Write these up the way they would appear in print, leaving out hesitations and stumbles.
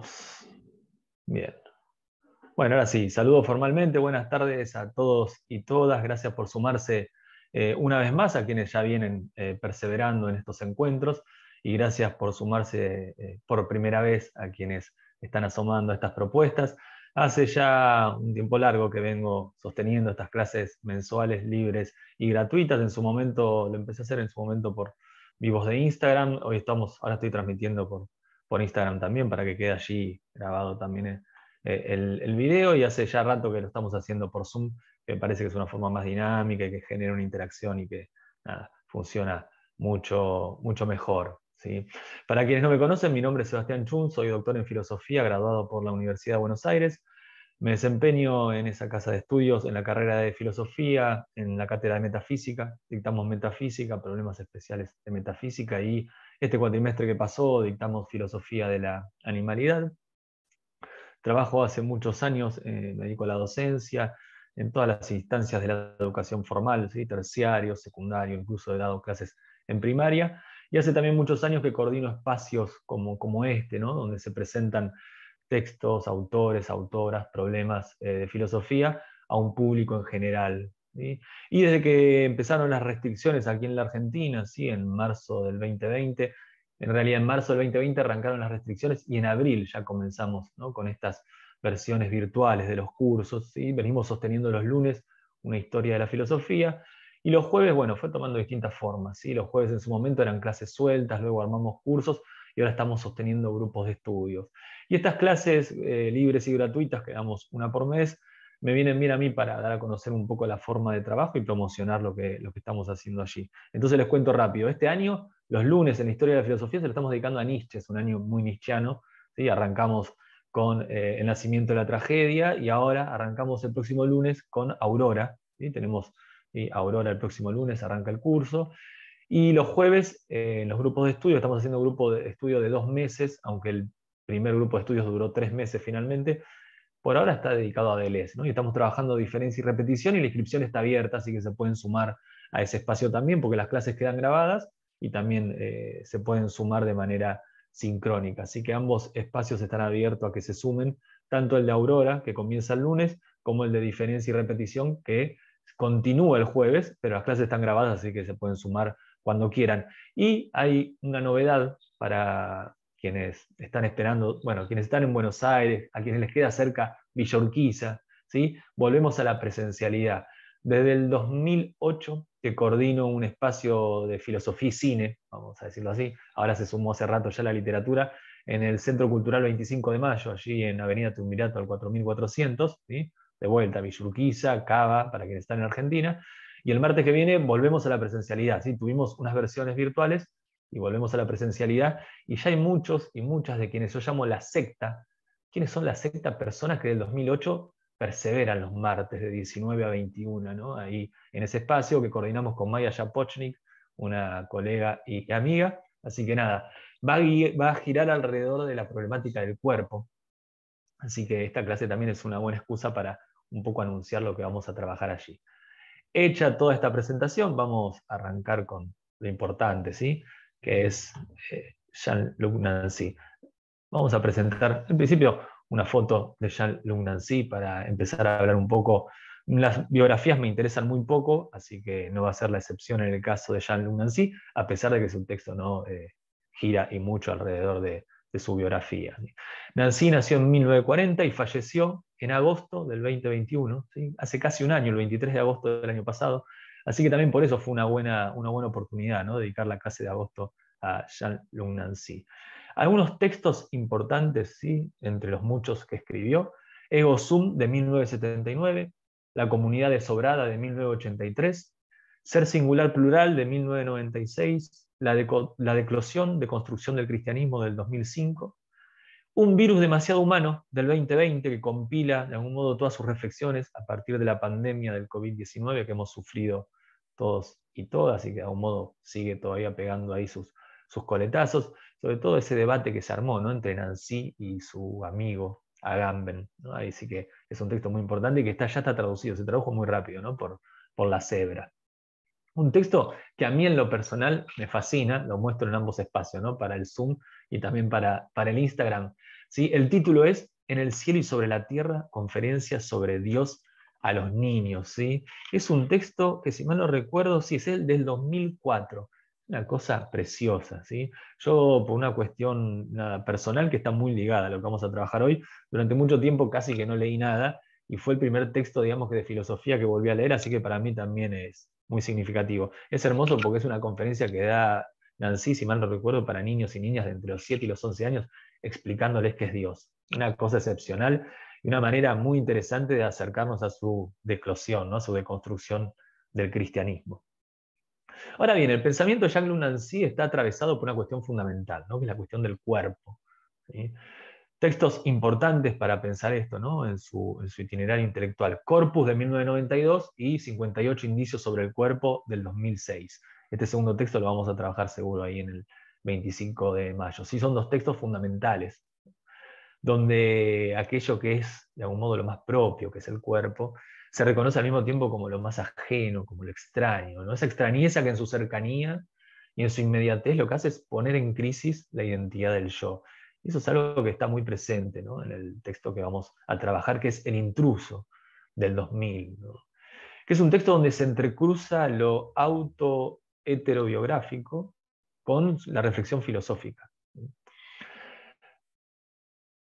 Vamos. Bien. Bueno, ahora sí, saludo formalmente. Buenas tardes a todos y todas. Gracias por sumarse una vez más a quienes ya vienen perseverando en estos encuentros y gracias por sumarse por primera vez a quienes están asomando a estas propuestas. Hace ya un tiempo largo que vengo sosteniendo estas clases mensuales, libres y gratuitas. En su momento, lo empecé a hacer en su momento por vivos de Instagram. Ahora estoy transmitiendo por Instagram también para que quede allí grabado también el video, y hace ya rato que lo estamos haciendo por Zoom, que me parece que es una forma más dinámica y que genera una interacción y que nada, funciona mucho mejor. ¿Sí? Para quienes no me conocen, mi nombre es Sebastián Chun, soy doctor en filosofía, graduado por la Universidad de Buenos Aires. Me desempeño en esa casa de estudios, en la carrera de filosofía, en la cátedra de metafísica. Dictamos metafísica, problemas especiales de metafísica, y este cuatrimestre que pasó dictamos filosofía de la animalidad. Trabajo hace muchos años, me dedico a la docencia, en todas las instancias de la educación formal, ¿sí? Terciario, secundario, incluso he dado clases en primaria, y hace también muchos años que coordino espacios como este, ¿no? Donde se presentan textos, autores, autoras, problemas de filosofía a un público en general. ¿Sí? Y desde que empezaron las restricciones aquí en la Argentina, ¿sí? En marzo del 2020, en realidad en marzo del 2020 arrancaron las restricciones y en abril ya comenzamos, ¿no? Con estas versiones virtuales de los cursos. ¿Sí? Venimos sosteniendo los lunes una historia de la filosofía, y los jueves, bueno, fue tomando distintas formas. ¿Sí? Los jueves en su momento eran clases sueltas, luego armamos cursos y ahora estamos sosteniendo grupos de estudios. Y estas clases libres y gratuitas, que damos una por mes, me vienen bien a mí para dar a conocer un poco la forma de trabajo y promocionar lo que estamos haciendo allí. Entonces les cuento rápido. Este año, los lunes en la historia de la filosofía se lo estamos dedicando a Nietzsche, es un año muy nietzscheano. ¿Sí? Arrancamos con el nacimiento de la tragedia y ahora arrancamos el próximo lunes con Aurora. ¿Sí? Tenemos Aurora el próximo lunes, arranca el curso. Y los jueves, en los grupos de estudio, estamos haciendo un grupo de estudio de 2 meses, aunque el primer grupo de estudios duró 3 meses finalmente. Por ahora está dedicado a Deleuze, ¿no? Y estamos trabajando diferencia y repetición, y la inscripción está abierta, así que se pueden sumar a ese espacio también, porque las clases quedan grabadas y también se pueden sumar de manera sincrónica. Así que ambos espacios están abiertos a que se sumen, tanto el de Aurora, que comienza el lunes, como el de diferencia y repetición, que continúa el jueves, pero las clases están grabadas, así que se pueden sumar cuando quieran. Y hay una novedad para quienes están esperando, bueno, quienes están en Buenos Aires, a quienes les queda cerca Villa Urquiza, ¿sí? Volvemos a la presencialidad. Desde el 2008 que coordino un espacio de filosofía y cine, vamos a decirlo así, ahora se sumó hace rato ya la literatura, en el Centro Cultural 25 de Mayo, allí en Avenida Triunvirato al 4400, ¿sí? De vuelta a Villa Urquiza, Cava, para quienes están en Argentina. Y el martes que viene volvemos a la presencialidad, ¿sí? Tuvimos unas versiones virtuales y volvemos a la presencialidad, y ya hay muchos y muchas de quienes yo llamo la secta. ¿Quiénes son la secta? Personas que del 2008 perseveran los martes de 19 a 21, ¿no? Ahí en ese espacio que coordinamos con Maya Japochnik, una colega y amiga. Así que nada, va a girar alrededor de la problemática del cuerpo. Así que esta clase también es una buena excusa para un poco anunciar lo que vamos a trabajar allí. Hecha toda esta presentación, vamos a arrancar con lo importante, ¿sí? Que es Jean-Luc Nancy. Vamos a presentar, en principio, una foto de Jean-Luc Nancy para empezar a hablar un poco. Las biografías me interesan muy poco, así que no va a ser la excepción en el caso de Jean-Luc Nancy, a pesar de que su texto no gira y mucho alrededor de su biografía. Nancy nació en 1940 y falleció en agosto del 2021, ¿sí? Hace casi un año, el 23 de agosto del año pasado, así que también por eso fue una buena oportunidad, ¿no? Dedicar la clase de agosto a Jean-Luc Nancy. Algunos textos importantes, ¿sí? Entre los muchos que escribió: Ego Sum de 1979, La Comunidad Desobrada de 1983, Ser Singular Plural de 1996, La Declosión de Construcción del Cristianismo del 2005, Un Virus Demasiado Humano del 2020, que compila de algún modo todas sus reflexiones a partir de la pandemia del COVID-19 que hemos sufrido todos y todas, y que de algún modo sigue todavía pegando ahí sus coletazos, sobre todo ese debate que se armó, ¿no? Entre Nancy y su amigo Agamben, ¿no? Ahí sí que es un texto muy importante y que ya está traducido, se tradujo muy rápido, ¿no? por la cebra. Un texto que a mí en lo personal me fascina, lo muestro en ambos espacios, ¿no? Para el Zoom y también para el Instagram. ¿sí? El título es En el cielo y sobre la tierra, conferencias sobre Dios a los niños. ¿Sí? Es un texto que, si mal no recuerdo, sí, es el del 2004. Una cosa preciosa. ¿Sí? Yo, por una cuestión nada, personal que está muy ligada a lo que vamos a trabajar hoy, durante mucho tiempo casi que no leí nada, y fue el primer texto, digamos, que de filosofía que volví a leer, así que para mí también es muy significativo. Es hermoso porque es una conferencia que da Nancy, si mal no recuerdo, para niños y niñas de entre los 7 y los 11 años, explicándoles qué es Dios. Una cosa excepcional y una manera muy interesante de acercarnos a su declosión, ¿no? A su deconstrucción del cristianismo. Ahora bien, el pensamiento de Jacques Nancy está atravesado por una cuestión fundamental, ¿no? Que es la cuestión del cuerpo. ¿Sí? Textos importantes para pensar esto, ¿no? En su itinerario intelectual. Corpus de 1992 y 58 indicios sobre el cuerpo del 2006. Este segundo texto lo vamos a trabajar seguro ahí en el 25 de mayo. Sí, son dos textos fundamentales, donde aquello que es de algún modo lo más propio, que es el cuerpo, se reconoce al mismo tiempo como lo más ajeno, como lo extraño, ¿no? Esa extrañeza que en su cercanía y en su inmediatez lo que hace es poner en crisis la identidad del yo. Y eso es algo que está muy presente, ¿no? En el texto que vamos a trabajar, que es El intruso del 2000, ¿no? Que es un texto donde se entrecruza lo auto-heterobiográfico con la reflexión filosófica.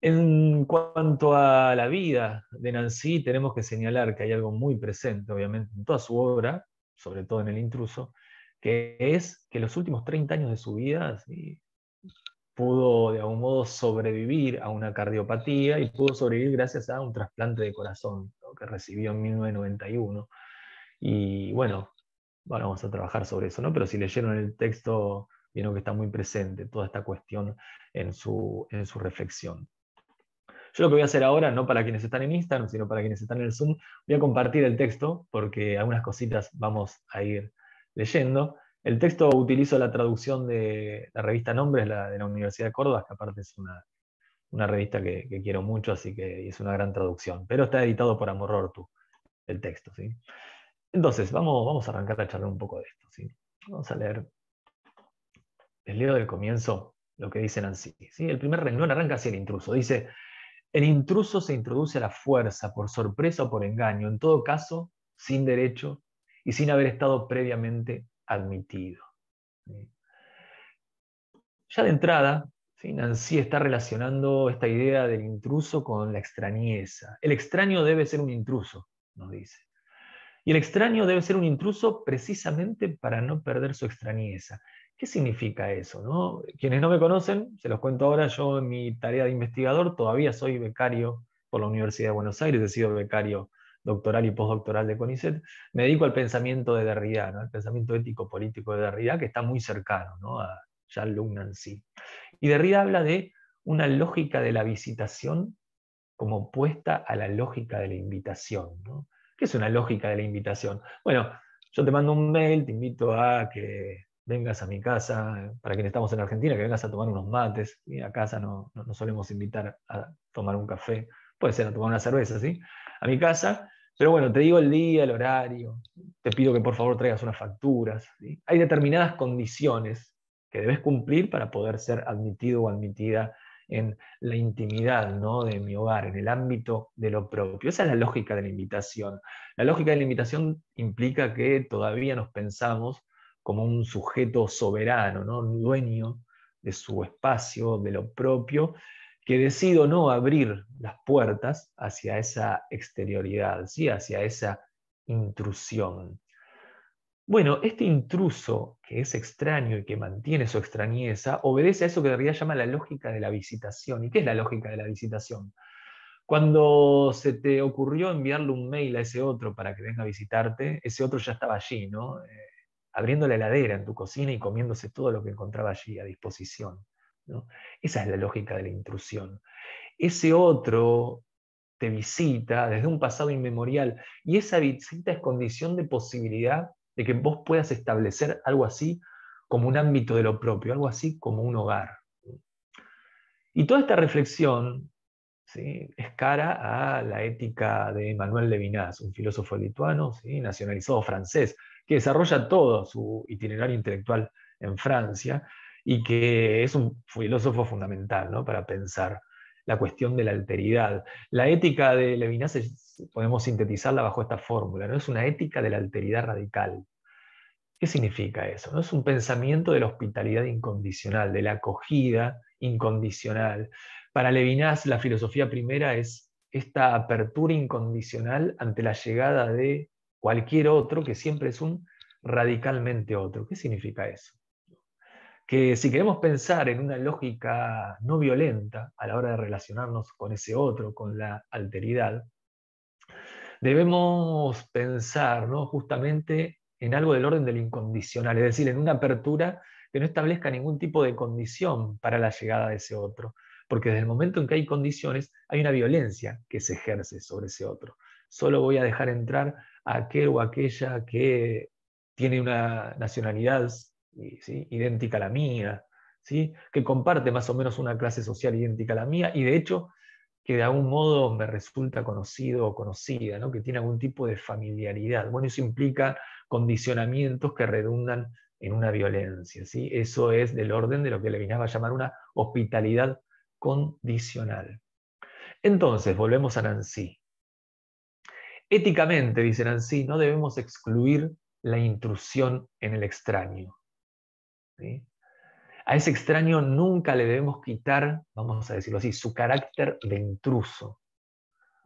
En cuanto a la vida de Nancy, tenemos que señalar que hay algo muy presente, obviamente, en toda su obra, sobre todo en El intruso, que es que los últimos 30 años de su vida, ¿sí?, pudo de algún modo sobrevivir a una cardiopatía y pudo sobrevivir gracias a un trasplante de corazón, ¿no?, que recibió en 1991. Y bueno, vamos a trabajar sobre eso, ¿no? Pero si leyeron el texto, vieron que está muy presente toda esta cuestión en su reflexión. Yo lo que voy a hacer ahora, no para quienes están en Instagram, sino para quienes están en el Zoom, voy a compartir el texto, porque algunas cositas vamos a ir leyendo. El texto utilizo la traducción de la revista Nombres, de la Universidad de Córdoba, que aparte es una revista que quiero mucho, así que es una gran traducción. Pero está editado por Amorortu, el texto, ¿sí? Entonces, vamos a arrancar a charlar un poco de esto, ¿sí? Vamos a leer. Les leo del comienzo lo que dice Nancy, ¿sí? El primer renglón arranca así: el intruso. Dice: el intruso se introduce a la fuerza, por sorpresa o por engaño, en todo caso, sin derecho y sin haber estado previamente admitido. Ya de entrada, ¿sí?, Nancy está relacionando esta idea del intruso con la extrañeza. El extraño debe ser un intruso, nos dice. Y el extraño debe ser un intruso precisamente para no perder su extrañeza. ¿Qué significa eso, no? Quienes no me conocen, se los cuento ahora. Yo, en mi tarea de investigador, todavía soy becario por la Universidad de Buenos Aires, he sido becario doctoral y postdoctoral de CONICET. Me dedico al pensamiento de Derrida, ¿no?, al pensamiento ético-político de Derrida, que está muy cercano, ¿no?, a Jean-Luc Nancy. Y Derrida habla de una lógica de la visitación como opuesta a la lógica de la invitación, ¿no? ¿Qué es una lógica de la invitación? Bueno, yo te mando un mail, te invito a que vengas a mi casa, para quienes estamos en Argentina, que vengas a tomar unos mates. Y a casa no solemos invitar a tomar un café, puede ser a tomar una cerveza, ¿sí?, a mi casa. Pero bueno, te digo el día, el horario, te pido que por favor traigas unas facturas, ¿sí? Hay determinadas condiciones que debes cumplir para poder ser admitido o admitida en la intimidad, ¿no?, de mi hogar, en el ámbito de lo propio. Esa es la lógica de la invitación. La lógica de la invitación implica que todavía nos pensamos como un sujeto soberano, ¿no?, un dueño de su espacio, de lo propio, que decide o no abrir las puertas hacia esa exterioridad, ¿sí?, hacia esa intrusión. Bueno, este intruso, que es extraño y que mantiene su extrañeza, obedece a eso que Derrida llama la lógica de la visitación. ¿Y qué es la lógica de la visitación? Cuando se te ocurrió enviarle un mail a ese otro para que venga a visitarte, ese otro ya estaba allí, ¿no?, abriendo la heladera en tu cocina y comiéndose todo lo que encontraba allí a disposición, ¿no? Esa es la lógica de la intrusión. Ese otro te visita desde un pasado inmemorial, y esa visita es condición de posibilidad de que vos puedas establecer algo así como un ámbito de lo propio, algo así como un hogar. Y toda esta reflexión, ¿sí?, es cara a la ética de Emmanuel Levinas, un filósofo lituano, ¿sí?, nacionalizado francés, que desarrolla todo su itinerario intelectual en Francia y que es un filósofo fundamental, ¿no?, para pensar la cuestión de la alteridad. La ética de Levinas podemos sintetizarla bajo esta fórmula, ¿no? Es una ética de la alteridad radical. ¿Qué significa eso? ¿No? Es un pensamiento de la hospitalidad incondicional, de la acogida incondicional. Para Levinas, la filosofía primera es esta apertura incondicional ante la llegada de cualquier otro, que siempre es un radicalmente otro. ¿Qué significa eso? Que si queremos pensar en una lógica no violenta a la hora de relacionarnos con ese otro, con la alteridad, debemos pensar, ¿no?, justamente en algo del orden del incondicional, es decir, en una apertura que no establezca ningún tipo de condición para la llegada de ese otro, porque desde el momento en que hay condiciones, hay una violencia que se ejerce sobre ese otro. Solo voy a dejar entrar a aquel o aquella que tiene una nacionalidad, ¿sí?, idéntica a la mía, ¿sí?, que comparte más o menos una clase social idéntica a la mía, y de hecho que de algún modo me resulta conocido o conocida, ¿no?, que tiene algún tipo de familiaridad. Bueno, eso implica condicionamientos que redundan en una violencia, ¿sí? Eso es del orden de lo que Levinas va a llamar una hospitalidad condicional. Entonces, volvemos a Nancy. Éticamente, dice Nancy, no debemos excluir la intrusión en el extraño, ¿sí? A ese extraño nunca le debemos quitar, vamos a decirlo así, su carácter de intruso.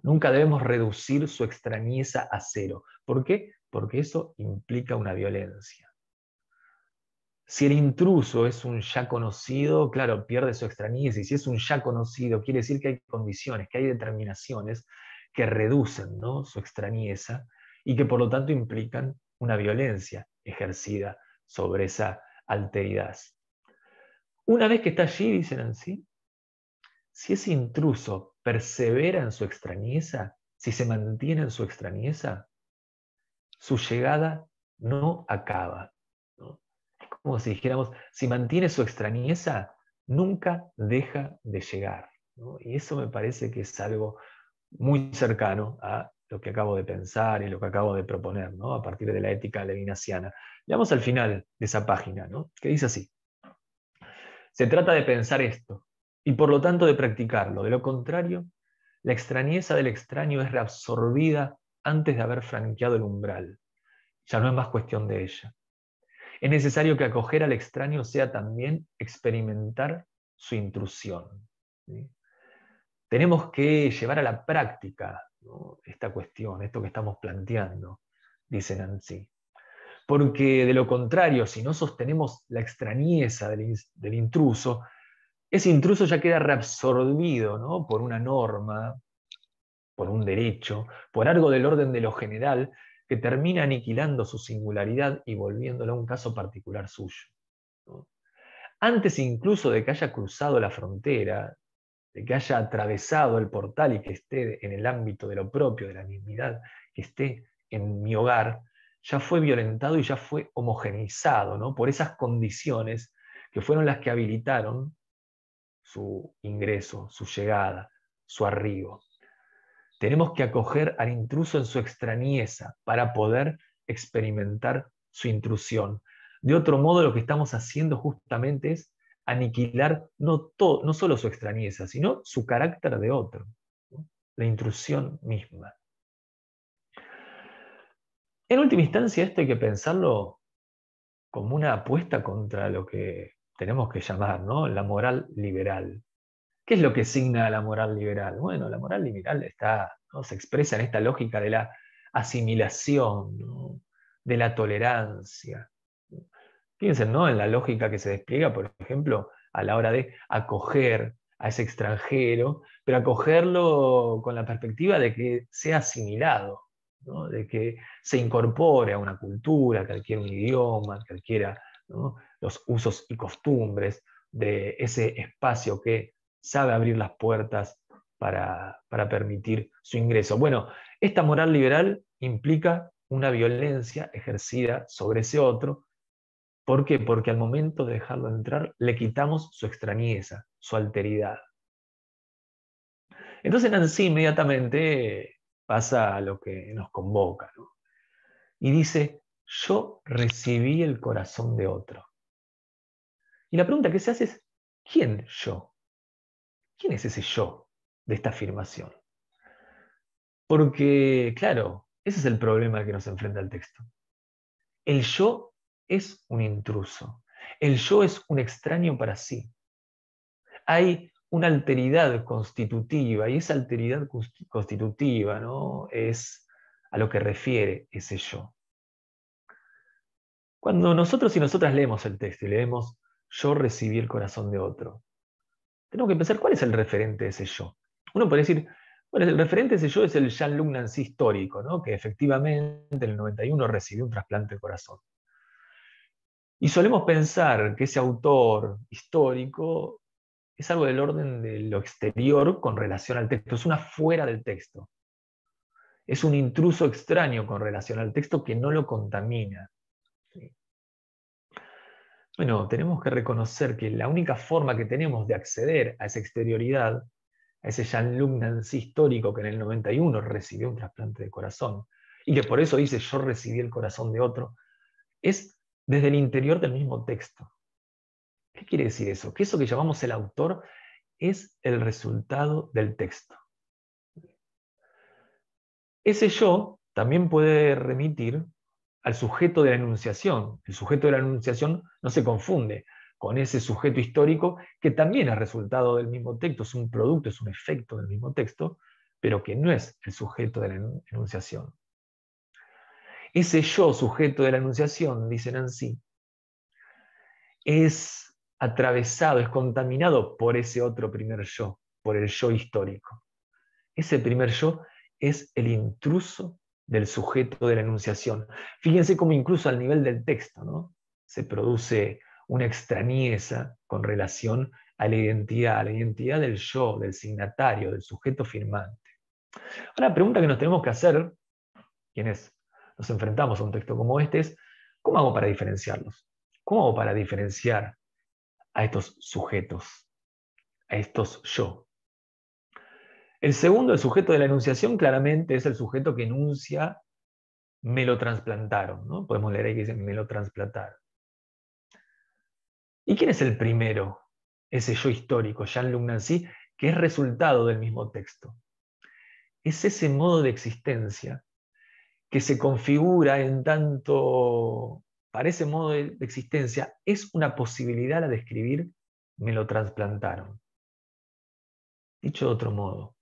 Nunca debemos reducir su extrañeza a cero. ¿Por qué? Porque eso implica una violencia. Si el intruso es un ya conocido, claro, pierde su extrañeza. Y si es un ya conocido, quiere decir que hay condiciones, que hay determinaciones que reducen, ¿no?, su extrañeza y que por lo tanto implican una violencia ejercida sobre esa alteridad. Una vez que está allí, dicen así, si ese intruso persevera en su extrañeza, si se mantiene en su extrañeza, su llegada no acaba, ¿no? Es como si dijéramos, si mantiene su extrañeza, nunca deja de llegar, ¿no? Y eso me parece que es algo muy cercano a lo que acabo de pensar y lo que acabo de proponer, ¿no?, a partir de la ética levinasiana. Veamos al final de esa página, ¿no?, que dice así. Se trata de pensar esto y por lo tanto de practicarlo. De lo contrario, la extrañeza del extraño es reabsorbida antes de haber franqueado el umbral. Ya no es más cuestión de ella. Es necesario que acoger al extraño sea también experimentar su intrusión, ¿sí? Tenemos que llevar a la práctica, ¿no?, esta cuestión, esto que estamos planteando, dice Nancy. Porque de lo contrario, si no sostenemos la extrañeza del intruso, ese intruso ya queda reabsorbido, ¿no?, por una norma, por un derecho, por algo del orden de lo general, que termina aniquilando su singularidad y volviéndolo un caso particular suyo, ¿no? Antes incluso de que haya cruzado la frontera, de que haya atravesado el portal y que esté en el ámbito de lo propio, de la mismidad, que esté en mi hogar, ya fue violentado y ya fue homogeneizado, ¿no?, por esas condiciones que fueron las que habilitaron su ingreso, su llegada, su arribo. Tenemos que acoger al intruso en su extrañeza para poder experimentar su intrusión. De otro modo, lo que estamos haciendo justamente es aniquilar no solo su extrañeza, sino su carácter de otro, ¿no?, la intrusión misma. En última instancia, esto hay que pensarlo como una apuesta contra lo que tenemos que llamar, ¿no?, la moral liberal. ¿Qué es lo que signa la moral liberal? Bueno, la moral liberal ¿no?, se expresa en esta lógica de la asimilación, ¿no?, de la tolerancia. Piensen, ¿no?, en la lógica que se despliega, por ejemplo, a la hora de acoger a ese extranjero, pero acogerlo con la perspectiva de que sea asimilado, ¿no?, de que se incorpore a una cultura, que adquiera un idioma, que adquiera, ¿no?, los usos y costumbres de ese espacio que sabe abrir las puertas para permitir su ingreso. Bueno, esta moral liberal implica una violencia ejercida sobre ese otro. ¿Por qué? Porque al momento de dejarlo entrar le quitamos su extrañeza, su alteridad. Entonces Nancy inmediatamente pasa a lo que nos convoca, ¿no?, y dice, yo recibí el corazón de otro. Y la pregunta que se hace es, ¿quién yo? ¿Quién es ese yo? de esta afirmación. Porque, claro, ese es el problema al que nos enfrenta el texto. El yo es un intruso. El yo es un extraño para sí. Hay una alteridad constitutiva, y esa alteridad constitutiva, ¿no?, es a lo que refiere ese yo. Cuando nosotros y nosotras leemos el texto y leemos yo recibí el corazón de otro, tenemos que pensar cuál es el referente de ese yo. Uno puede decir, bueno, el referente de ese yo es el Jean-Luc Nancy histórico, ¿no?, que efectivamente en el 91 recibió un trasplante de corazón. Y solemos pensar que ese autor histórico es algo del orden de lo exterior con relación al texto, es una fuera del texto. Es un intruso extraño con relación al texto que no lo contamina. ¿Sí? Bueno, tenemos que reconocer que la única forma que tenemos de acceder a esa exterioridad, a ese Jean-Luc Nancy histórico que en el 91 recibió un trasplante de corazón, y que por eso dice yo recibí el corazón de otro, es desde el interior del mismo texto. ¿Qué quiere decir eso? Que eso que llamamos el autor es el resultado del texto. Ese yo también puede remitir al sujeto de la enunciación. El sujeto de la enunciación no se confunde con ese sujeto histórico que también es resultado del mismo texto, es un producto, es un efecto del mismo texto, pero que no es el sujeto de la enunciación. Ese yo, sujeto de la enunciación, dice Nancy, es atravesado, es contaminado por ese otro primer yo, por el yo histórico. Ese primer yo es el intruso del sujeto de la enunciación. Fíjense cómo incluso al nivel del texto, ¿no?, se produce una extrañeza con relación a la identidad del yo, del signatario, del sujeto firmante. Ahora, la pregunta que nos tenemos que hacer, quienes nos enfrentamos a un texto como este, es ¿cómo hago para diferenciarlos? ¿Cómo hago para diferenciar a estos sujetos, a estos yo? El segundo, el sujeto de la enunciación, claramente es el sujeto que enuncia me lo trasplantaron, ¿no? Podemos leer ahí que dice me lo trasplantaron. ¿Y quién es el primero? Ese yo histórico, Jean-Luc Nancy, que es resultado del mismo texto. Es ese modo de existencia que se configura en tanto, para ese modo de existencia, es una posibilidad la de escribir me lo trasplantaron. Dicho de otro modo,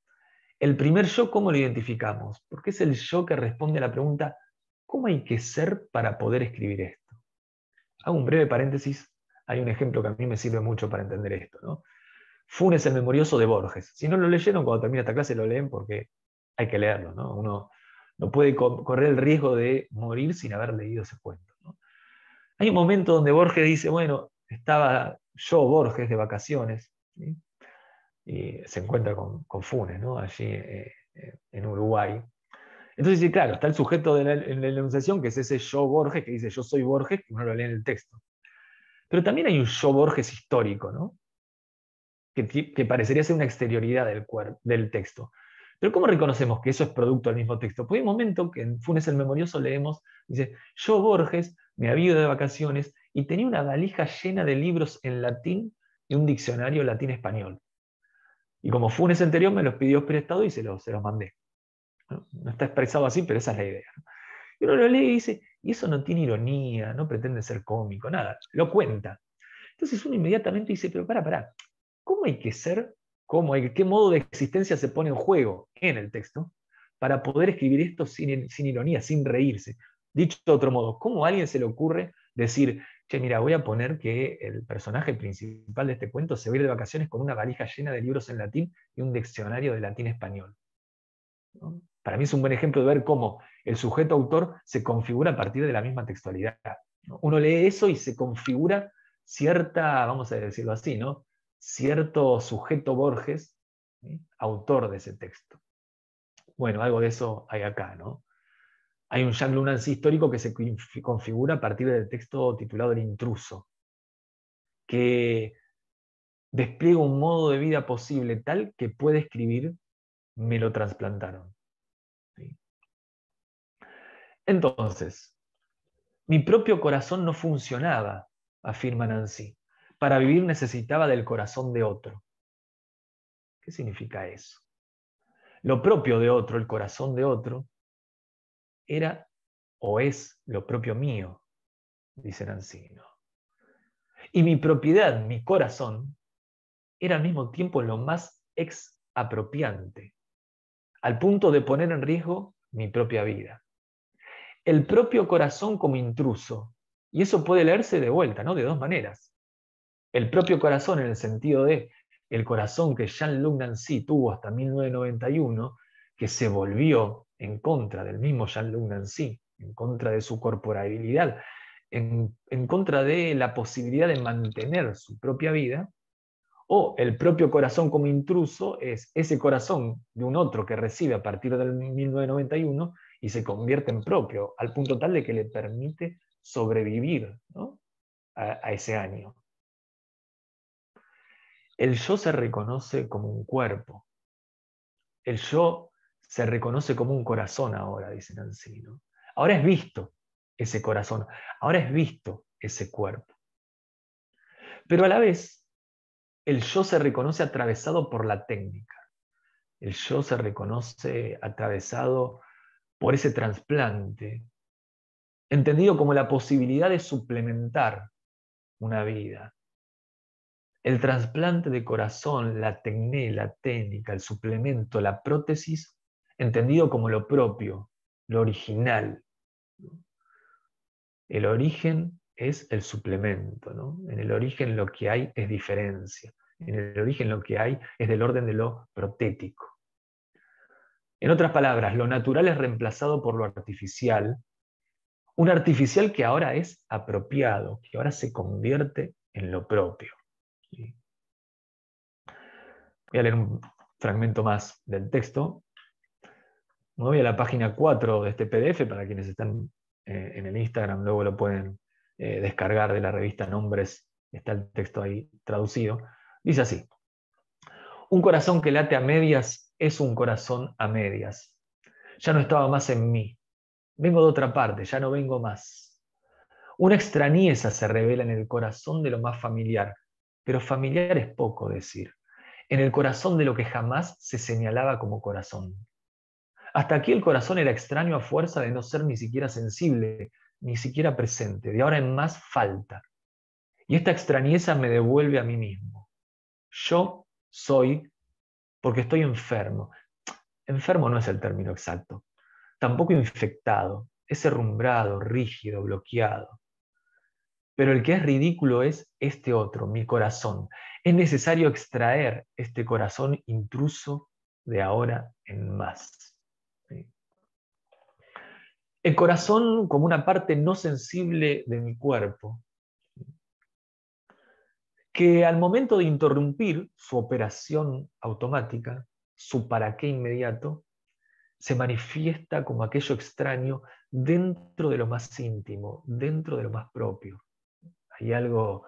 el primer yo, ¿cómo lo identificamos? Porque es el yo que responde a la pregunta ¿cómo hay que ser para poder escribir esto? Hago un breve paréntesis, hay un ejemplo que a mí me sirve mucho para entender esto, ¿no? Funes el memorioso de Borges. Si no lo leyeron, cuando termine esta clase lo leen porque hay que leerlo, ¿no? Uno no puede correr el riesgo de morir sin haber leído ese cuento, ¿no? Hay un momento donde Borges dice, bueno, estaba yo, Borges, de vacaciones, ¿sí?, y se encuentra con Funes, ¿no?, allí en Uruguay. Entonces, sí, claro, está el sujeto de la enunciación, que es ese yo Borges, que dice yo soy Borges, que uno lo lee en el texto. Pero también hay un yo Borges histórico, ¿no?, que parecería ser una exterioridad del texto. Pero ¿cómo reconocemos que eso es producto del mismo texto? Porque hay un momento que en Funes el Memorioso leemos, dice, yo Borges me había ido de vacaciones y tenía una valija llena de libros en latín y un diccionario latín-español. Y como Funes anterior me los pidió prestado y se los mandé. No está expresado así, pero esa es la idea. Y uno lo lee y dice, y eso no tiene ironía, no pretende ser cómico, nada, lo cuenta. Entonces uno inmediatamente dice, pero pará, ¿cómo hay que ser? ¿Qué modo de existencia se pone en juego en el texto para poder escribir esto sin ironía, sin reírse? Dicho de otro modo, ¿cómo a alguien se le ocurre decir, che, mira, voy a poner que el personaje principal de este cuento se va a ir de vacaciones con una valija llena de libros en latín y un diccionario de latín-español? ¿No? Para mí es un buen ejemplo de ver cómo el sujeto autor se configura a partir de la misma textualidad, ¿no? Uno lee eso y se configura cierta, vamos a decirlo así, ¿no?, cierto sujeto Borges, ¿sí?, autor de ese texto. Bueno, algo de eso hay acá, ¿no? Hay un Jean-Luc Nancy histórico que se configura a partir del texto titulado El intruso, que despliega un modo de vida posible tal que puede escribir me lo trasplantaron. ¿Sí? Entonces, mi propio corazón no funcionaba, afirma Nancy. Para vivir necesitaba del corazón de otro. ¿Qué significa eso? Lo propio de otro, el corazón de otro, era o es lo propio mío, dice Nancy, ¿no? Y mi propiedad, mi corazón, era al mismo tiempo lo más exapropiante, al punto de poner en riesgo mi propia vida. El propio corazón como intruso, y eso puede leerse de vuelta, ¿no? De dos maneras. El propio corazón en el sentido de el corazón que Jean-Luc Nancy tuvo hasta 1991, que se volvió en contra del mismo Jean-Luc Nancy, en contra de su corporabilidad, en contra de la posibilidad de mantener su propia vida, o el propio corazón como intruso es ese corazón de un otro que recibe a partir del 1991 y se convierte en propio, al punto tal de que le permite sobrevivir, ¿no? a ese año. El yo se reconoce como un cuerpo. El yo se reconoce como un corazón ahora, dice Nancy, ¿no? Ahora es visto ese corazón, ahora es visto ese cuerpo. Pero a la vez, el yo se reconoce atravesado por la técnica. El yo se reconoce atravesado por ese trasplante, entendido como la posibilidad de suplementar una vida. El trasplante de corazón, la tecné, la técnica, el suplemento, la prótesis, entendido como lo propio, lo original. El origen es el suplemento, ¿no? En el origen lo que hay es diferencia. En el origen lo que hay es del orden de lo protético. En otras palabras, lo natural es reemplazado por lo artificial, un artificial que ahora es apropiado, que ahora se convierte en lo propio. ¿Sí? Voy a leer un fragmento más del texto. Me voy a la página 4 de este PDF, para quienes están en el Instagram, luego lo pueden descargar de la revista Nombres, está el texto ahí traducido. Dice así: un corazón que late a medias es un corazón a medias. Ya no estaba más en mí. Vengo de otra parte, ya no vengo más. Una extrañeza se revela en el corazón de lo más familiar, pero familiar es poco decir, en el corazón de lo que jamás se señalaba como corazón. Hasta aquí el corazón era extraño a fuerza de no ser ni siquiera sensible, ni siquiera presente. De ahora en más falta. Y esta extrañeza me devuelve a mí mismo. Yo soy porque estoy enfermo. Enfermo no es el término exacto. Tampoco infectado. Es herrumbrado, rígido, bloqueado. Pero el que es ridículo es este otro, mi corazón. Es necesario extraer este corazón intruso de ahora en más. ¿Sí? El corazón como una parte no sensible de mi cuerpo, que al momento de interrumpir su operación automática, su para qué inmediato, se manifiesta como aquello extraño dentro de lo más íntimo, dentro de lo más propio. Hay algo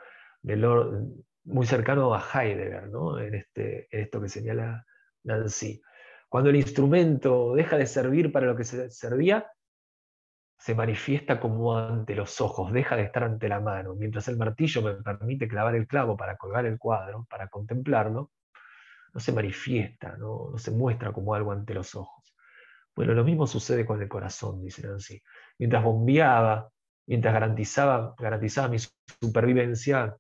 muy cercano a Heidegger, ¿no? en esto que señala Nancy. Cuando el instrumento deja de servir para lo que se servía, se manifiesta como ante los ojos, deja de estar ante la mano. Mientras el martillo me permite clavar el clavo para colgar el cuadro, para contemplarlo, no se manifiesta, no se muestra como algo ante los ojos. Bueno, lo mismo sucede con el corazón, dice Nancy. Mientras bombeaba, mientras garantizaba mi supervivencia,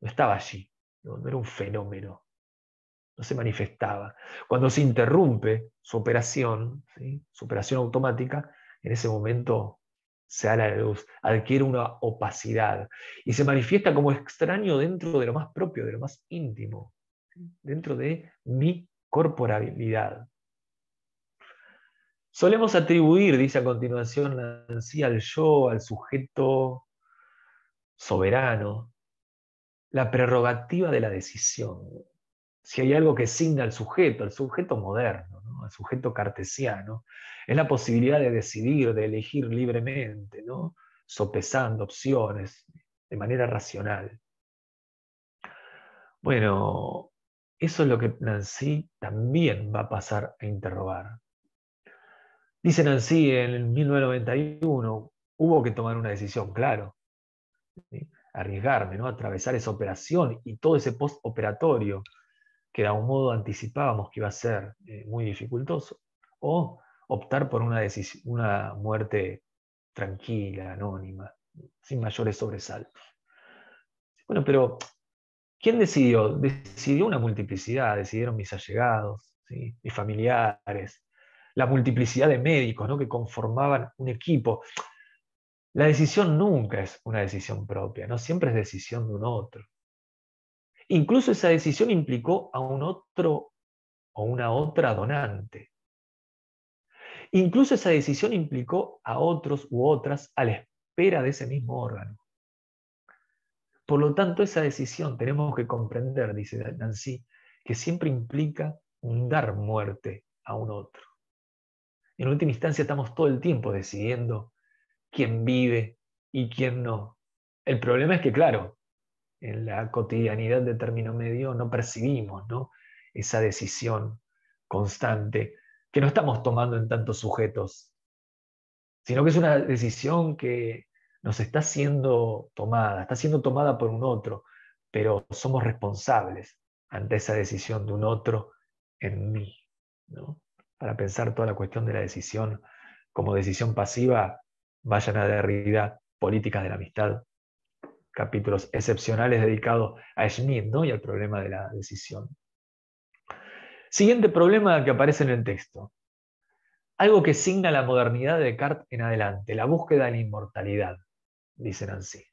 no estaba allí, no era un fenómeno, no se manifestaba. Cuando se interrumpe su operación, ¿sí? Su operación automática, en ese momento se da la luz, adquiere una opacidad y se manifiesta como extraño dentro de lo más propio, de lo más íntimo, ¿sí? Dentro de mi corporabilidad. Solemos atribuir, dice a continuación Nancy, al yo, al sujeto soberano, la prerrogativa de la decisión. Si hay algo que signa al sujeto moderno, ¿no? Al sujeto cartesiano, es la posibilidad de decidir, de elegir libremente, ¿no? Sopesando opciones de manera racional. Bueno, eso es lo que Nancy también va a pasar a interrogar. Dice Nancy en el 1991, hubo que tomar una decisión, claro, ¿sí? Arriesgarme, ¿no? Atravesar esa operación y todo ese postoperatorio. que de algún modo anticipábamos que iba a ser muy dificultoso, o optar por una muerte tranquila, anónima, sin mayores sobresaltos. Bueno, pero ¿quién decidió? Decidió una multiplicidad, decidieron mis allegados, ¿sí? Mis familiares, la multiplicidad de médicos, ¿no? Que conformaban un equipo. La decisión nunca es una decisión propia, ¿no? Siempre es decisión de un otro. Incluso esa decisión implicó a un otro o una otra donante. Incluso esa decisión implicó a otros u otras a la espera de ese mismo órgano. Por lo tanto, esa decisión tenemos que comprender, dice Nancy, que siempre implica un dar muerte a un otro. En última instancia, estamos todo el tiempo decidiendo quién vive y quién no. El problema es que, claro, en la cotidianidad de término medio no percibimos, ¿no? Esa decisión constante que no estamos tomando en tantos sujetos, sino que es una decisión que nos está siendo tomada por un otro, pero somos responsables ante esa decisión de un otro en mí, ¿no? Para pensar toda la cuestión de la decisión como decisión pasiva, vayan a Derrida, Políticas de la Amistad, capítulos excepcionales dedicados a Schmitt, ¿no? Y al problema de la decisión. Siguiente problema que aparece en el texto. Algo que signa la modernidad de Descartes en adelante, la búsqueda de la inmortalidad, dice Nancy.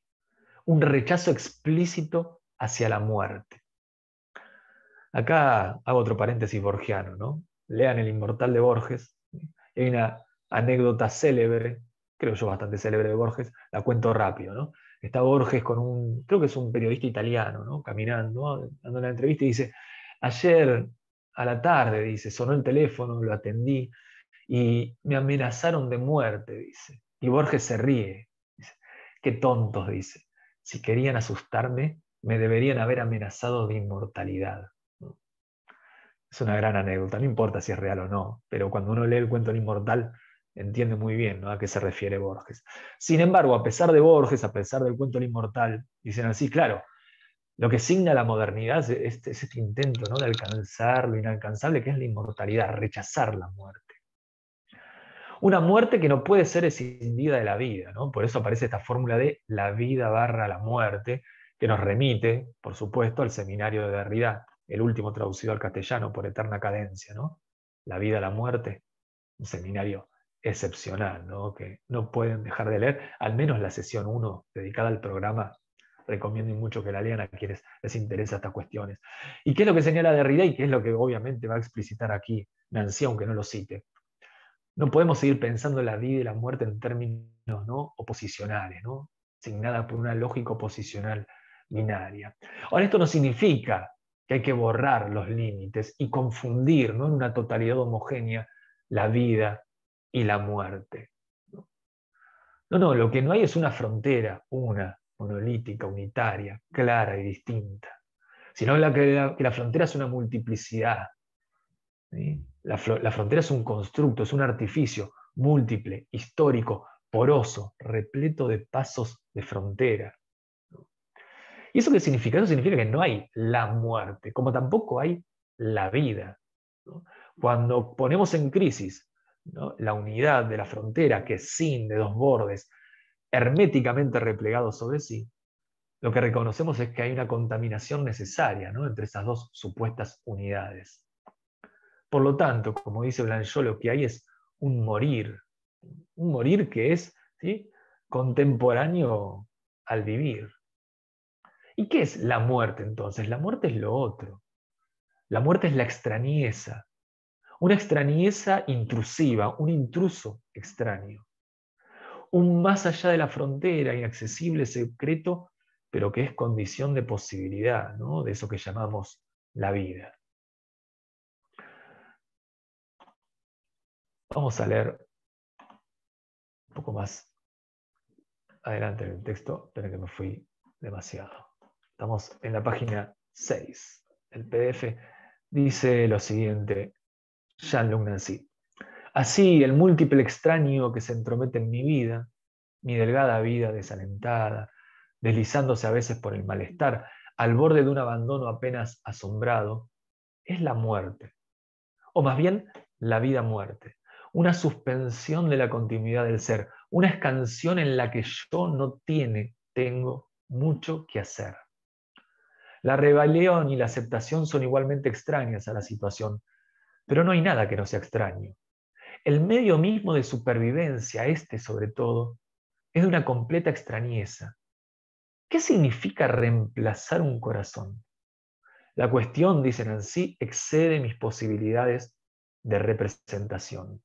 Un rechazo explícito hacia la muerte. Acá hago otro paréntesis borgiano, ¿no? Lean El Inmortal de Borges. Hay una anécdota célebre, creo yo bastante célebre de Borges, la cuento rápido, ¿no? Está Borges con creo que es un periodista italiano, ¿no? Caminando, dando una entrevista y dice, ayer a la tarde, dice, sonó el teléfono, lo atendí y me amenazaron de muerte, dice. Y Borges se ríe, dice, qué tontos, dice. Si querían asustarme, me deberían haber amenazado de inmortalidad. ¿No? Es una gran anécdota, no importa si es real o no, pero cuando uno lee el cuento del inmortal, entiende muy bien, ¿no? A qué se refiere Borges. Sin embargo, a pesar de Borges, a pesar del cuento del inmortal, dicen así, claro, lo que signa la modernidad es este intento, ¿no? De alcanzar lo inalcanzable, que es la inmortalidad, rechazar la muerte. Una muerte que no puede ser escindida de la vida, ¿no? Por eso aparece esta fórmula de la vida barra la muerte, que nos remite, por supuesto, al seminario de Derrida, el último traducido al castellano por Eterna Cadencia, ¿no? La vida, la muerte, un seminario excepcional, ¿no? Que no pueden dejar de leer, al menos la sesión 1 dedicada al programa, recomiendo mucho que la lean a quienes les interesa estas cuestiones. ¿Y qué es lo que señala Derrida y qué es lo que obviamente va a explicitar aquí Nancy, aunque no lo cite? No podemos seguir pensando la vida y la muerte en términos, ¿no? Oposicionales, ¿no? Signada por una lógica oposicional binaria. Ahora, esto no significa que hay que borrar los límites y confundir, ¿no? En una totalidad homogénea la vida y la muerte. No, no, lo que no hay es una frontera, una, monolítica, unitaria, clara y distinta, sino que la frontera es una multiplicidad. ¿Sí? La frontera es un constructo, es un artificio múltiple, histórico, poroso, repleto de pasos de frontera. ¿Y eso qué significa? Eso significa que no hay la muerte, como tampoco hay la vida. ¿No? Cuando ponemos en crisis, ¿no? La unidad de la frontera, que es sin de dos bordes, herméticamente replegados sobre sí, lo que reconocemos es que hay una contaminación necesaria, ¿no? Entre esas dos supuestas unidades. Por lo tanto, como dice Blanchot, lo que hay es un morir que es, ¿sí? Contemporáneo al vivir. ¿Y qué es la muerte entonces? La muerte es lo otro. La muerte es la extrañeza, una extrañeza intrusiva, un intruso extraño. Un más allá de la frontera, inaccesible, secreto, pero que es condición de posibilidad, ¿no? De eso que llamamos la vida. Vamos a leer un poco más adelante en el texto, esperen que me fui demasiado. Estamos en la página 6. El PDF dice lo siguiente, Jean-Luc Nancy. Así, el múltiple extraño que se entromete en mi delgada vida desalentada, deslizándose a veces por el malestar, al borde de un abandono apenas asombrado, es la muerte, o más bien la vida-muerte, una suspensión de la continuidad del ser, una escansión en la que yo no tengo mucho que hacer. La rebelión y la aceptación son igualmente extrañas a la situación, pero no hay nada que no sea extraño. El medio mismo de supervivencia, este sobre todo, es de una completa extrañeza. ¿Qué significa reemplazar un corazón? La cuestión, dice Nancy, excede mis posibilidades de representación.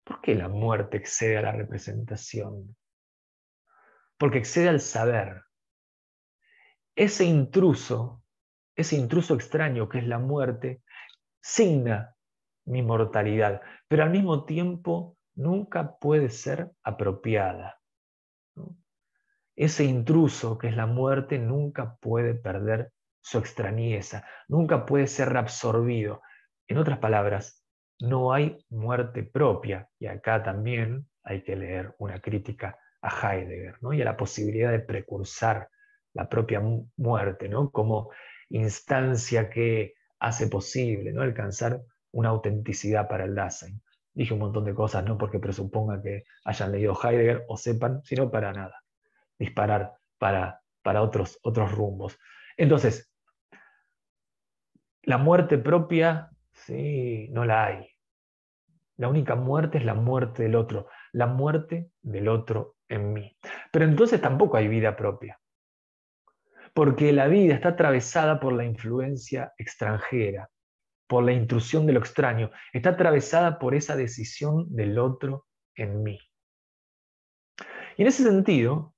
¿Por qué la muerte excede a la representación? Porque excede al saber. Ese intruso extraño que es la muerte, signa mi mortalidad, pero al mismo tiempo nunca puede ser apropiada, ¿no? Ese intruso que es la muerte nunca puede perder su extrañeza, nunca puede ser reabsorbido. En otras palabras, no hay muerte propia, y acá también hay que leer una crítica a Heidegger, ¿no? Y a la posibilidad de precursar la propia muerte, ¿no? Como instancia que hace posible, ¿no? Alcanzar una autenticidad para el Dasein. Dije un montón de cosas, no porque presuponga que hayan leído Heidegger o sepan, sino para nada, disparar para otros rumbos. Entonces, la muerte propia, sí, no la hay. La única muerte es la muerte del otro, la muerte del otro en mí. Pero entonces tampoco hay vida propia, porque la vida está atravesada por la influencia extranjera, por la intrusión de lo extraño, está atravesada por esa decisión del otro en mí. Y en ese sentido,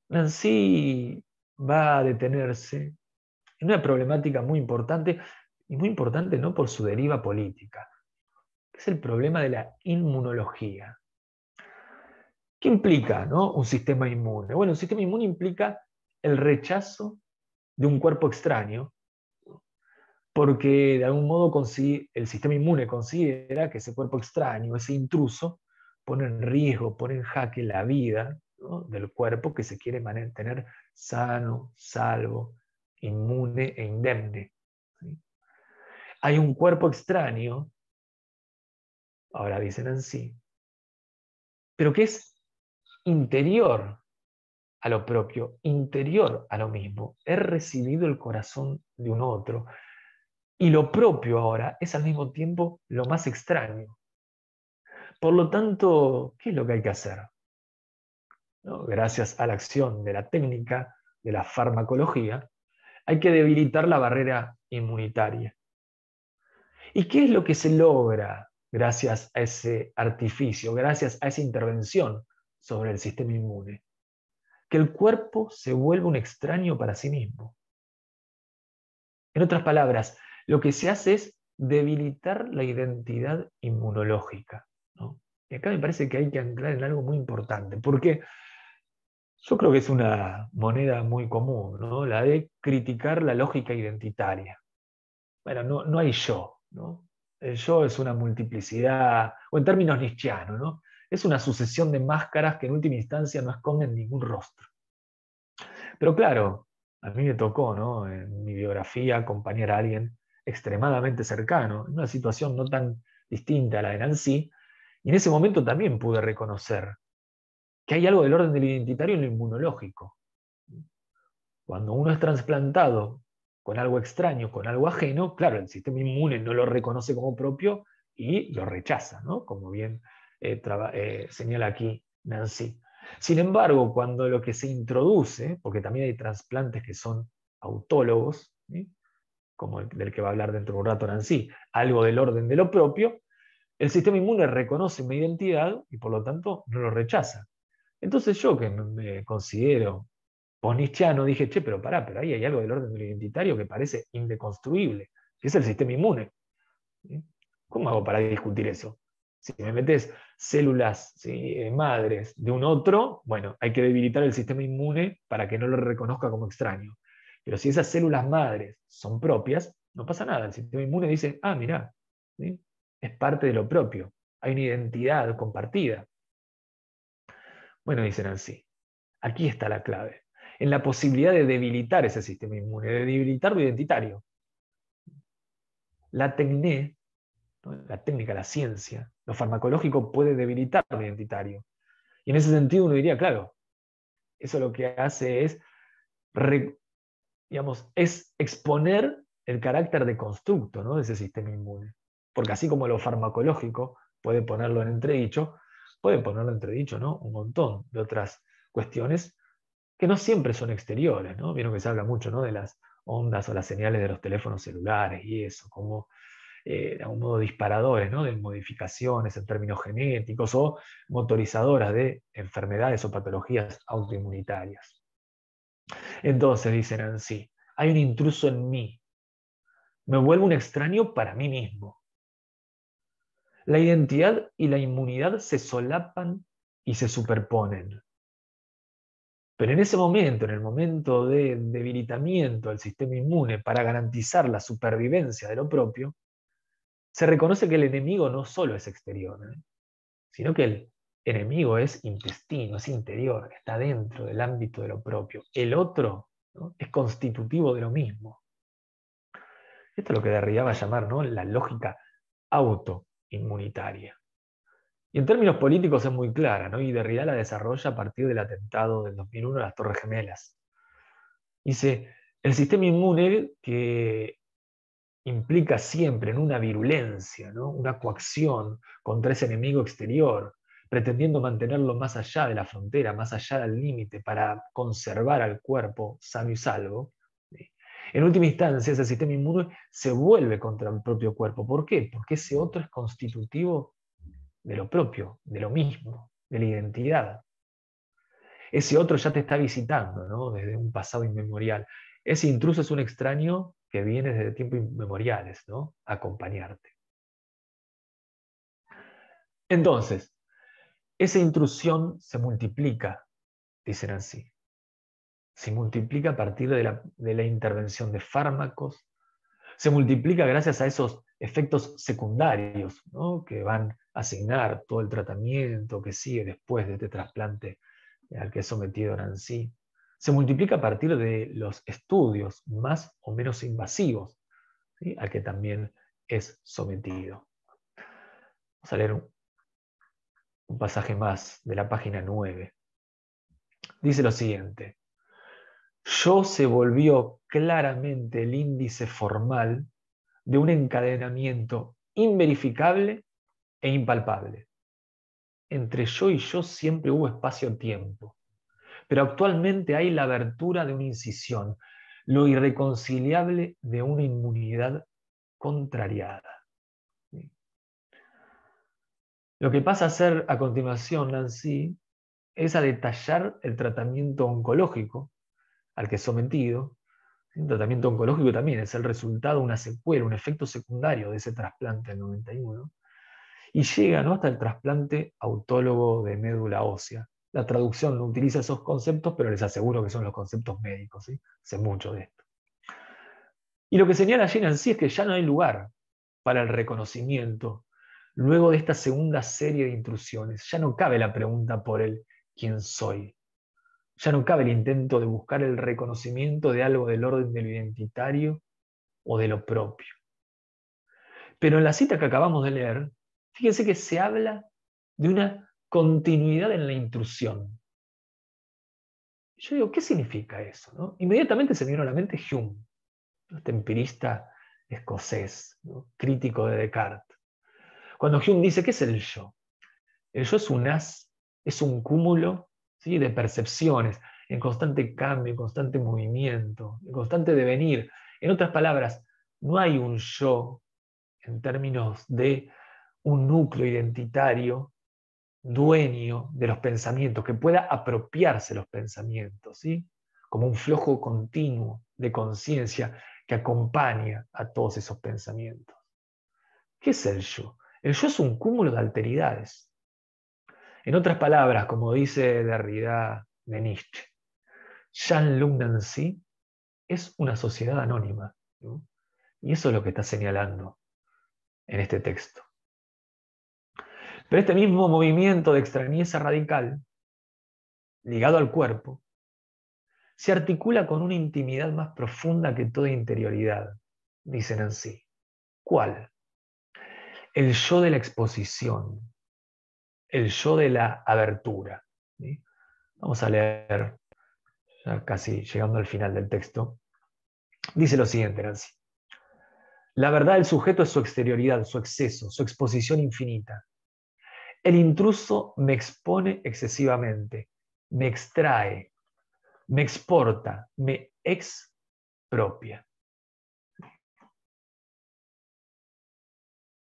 Nancy va a detenerse en una problemática muy importante, y muy importante no por su deriva política, que es el problema de la inmunología. ¿Qué implica, no, un sistema inmune? Bueno, un sistema inmune implica el rechazo de un cuerpo extraño, porque de algún modo el sistema inmune considera que ese cuerpo extraño, ese intruso, pone en riesgo, pone en jaque la vida, ¿no?, del cuerpo que se quiere mantener sano, salvo, inmune e indemne, ¿sí? Hay un cuerpo extraño, ahora dicen así, pero que es interior a lo propio, interior a lo mismo. He recibido el corazón de un otro. Y lo propio ahora es al mismo tiempo lo más extraño. Por lo tanto, ¿qué es lo que hay que hacer? ¿No? Gracias a la acción de la técnica de la farmacología, hay que debilitar la barrera inmunitaria. ¿Y qué es lo que se logra gracias a ese artificio, gracias a esa intervención sobre el sistema inmune? Que el cuerpo se vuelva un extraño para sí mismo. En otras palabras, lo que se hace es debilitar la identidad inmunológica, ¿no? Y acá me parece que hay que anclar en algo muy importante, porque yo creo que es una moneda muy común, ¿no?, la de criticar la lógica identitaria. Bueno, no hay yo, ¿no? El yo es una multiplicidad, o en términos nietzscheanos, ¿no?, es una sucesión de máscaras que en última instancia no esconden ningún rostro. Pero claro, a mí me tocó, ¿no?, en mi biografía acompañar a alguien extremadamente cercano, en una situación no tan distinta a la de Nancy, y en ese momento también pude reconocer que hay algo del orden del identitario en lo inmunológico. Cuando uno es trasplantado con algo extraño, con algo ajeno, claro, el sistema inmune no lo reconoce como propio y lo rechaza, ¿no?, como bien señala aquí Nancy. Sin embargo, cuando lo que se introduce, porque también hay trasplantes que son autólogos, ¿sí?, como el del que va a hablar dentro de un rato Nancy, algo del orden de lo propio, el sistema inmune reconoce mi identidad y por lo tanto no lo rechaza. Entonces yo, que me considero post-nietzscheano, dije, che, pero ahí hay algo del orden del identitario que parece indeconstruible, que es el sistema inmune. ¿Sí? ¿Cómo hago para discutir eso? Si me metes células, ¿sí?, madres de un otro, bueno, hay que debilitar el sistema inmune para que no lo reconozca como extraño. Pero si esas células madres son propias, no pasa nada. El sistema inmune dice, ah, mirá, ¿sí?, es parte de lo propio. Hay una identidad compartida. Bueno, dicen así. Aquí está la clave. en la posibilidad de debilitar ese sistema inmune, de debilitar lo identitario. La tecné, ¿no? La técnica, la ciencia, lo farmacológico puede debilitar lo identitario. Y en ese sentido uno diría, claro, eso lo que hace es, digamos, es exponer el carácter de constructo, ¿no?, de ese sistema inmune. Porque así como lo farmacológico puede ponerlo en entredicho, puede ponerlo en entredicho, ¿no?, un montón de otras cuestiones que no siempre son exteriores, ¿no? Vieron que se habla mucho, ¿no?, de las ondas o las señales de los teléfonos celulares y eso, como de algún modo disparadores, ¿no?, de modificaciones en términos genéticos o motorizadoras de enfermedades o patologías autoinmunitarias. Entonces, dicen así, hay un intruso en mí, me vuelvo un extraño para mí mismo. La identidad y la inmunidad se solapan y se superponen. Pero en ese momento, en el momento de debilitamiento del sistema inmune para garantizar la supervivencia de lo propio, se reconoce que el enemigo no solo es exterior, sino que el enemigo es intestino, es interior, está dentro del ámbito de lo propio. El otro, ¿no?, es constitutivo de lo mismo. Esto es lo que Derrida va a llamar, ¿no?, la lógica autoinmunitaria. Y en términos políticos es muy clara, ¿no?, y Derrida la desarrolla a partir del atentado del 2001 a las Torres Gemelas. Dice, el sistema inmune que implica siempre en una virulencia, ¿no?, una coacción contra ese enemigo exterior, pretendiendo mantenerlo más allá de la frontera, más allá del límite, para conservar al cuerpo sano y salvo. ¿Sí? En última instancia, ese sistema inmune se vuelve contra el propio cuerpo. ¿Por qué? Porque ese otro es constitutivo de lo propio, de lo mismo, de la identidad. Ese otro ya te está visitando, ¿no?, desde un pasado inmemorial. Ese intruso es un extraño que viene desde tiempos inmemoriales, ¿no?, a acompañarte. Entonces, esa intrusión se multiplica, dicen así. Se multiplica a partir de la intervención de fármacos, se multiplica gracias a esos efectos secundarios, ¿no?, que van a asignar todo el tratamiento que sigue después de este trasplante al que es sometido Nancy. Se multiplica a partir de los estudios más o menos invasivos, ¿sí?, al que también es sometido. Vamos a leer un pasaje más de la página 9. Dice lo siguiente: yo se volvió claramente el índice formal de un encadenamiento inverificable e impalpable. Entre yo y yo siempre hubo espacio-tiempo, pero actualmente hay la abertura de una incisión, lo irreconciliable de una inmunidad contrariada. Lo que pasa a hacer a continuación Nancy es a detallar el tratamiento oncológico al que es sometido. Un tratamiento oncológico también es el resultado, una secuela, un efecto secundario de ese trasplante del 91, y llega, ¿no?, hasta el trasplante autólogo de médula ósea. La traducción no utiliza esos conceptos, pero les aseguro que son los conceptos médicos, ¿sí? Sé mucho de esto. Y lo que señala allí Nancy es que ya no hay lugar para el reconocimiento. Luego de esta segunda serie de intrusiones, ya no cabe la pregunta por el ¿quién soy? Ya no cabe el intento de buscar el reconocimiento de algo del orden de lo identitario o de lo propio. Pero en la cita que acabamos de leer, fíjense que se habla de una continuidad en la intrusión. Yo digo, ¿qué significa eso, no? Inmediatamente se me vino a la mente Hume, este empirista escocés, ¿no?, crítico de Descartes. Cuando Hume dice, ¿qué es el yo? El yo es un haz, es un cúmulo, ¿sí?, de percepciones, en constante cambio, en constante movimiento, en constante devenir. En otras palabras, no hay un yo en términos de un núcleo identitario dueño de los pensamientos, que pueda apropiarse los pensamientos, ¿sí?, como un flujo continuo de conciencia que acompaña a todos esos pensamientos. ¿Qué es el yo? El yo es un cúmulo de alteridades. En otras palabras, como dice Derrida de Nietzsche, Jean-Luc Nancy es una sociedad anónima, ¿no? Y eso es lo que está señalando en este texto. Pero este mismo movimiento de extrañeza radical, ligado al cuerpo, se articula con una intimidad más profunda que toda interioridad, dicen así. ¿Cuál? El yo de la exposición, el yo de la abertura. ¿Sí? Vamos a leer, ya casi llegando al final del texto. Dice lo siguiente, Nancy. La verdad del sujeto es su exterioridad, su exceso, su exposición infinita. El intruso me expone excesivamente, me extrae, me exporta, me expropia.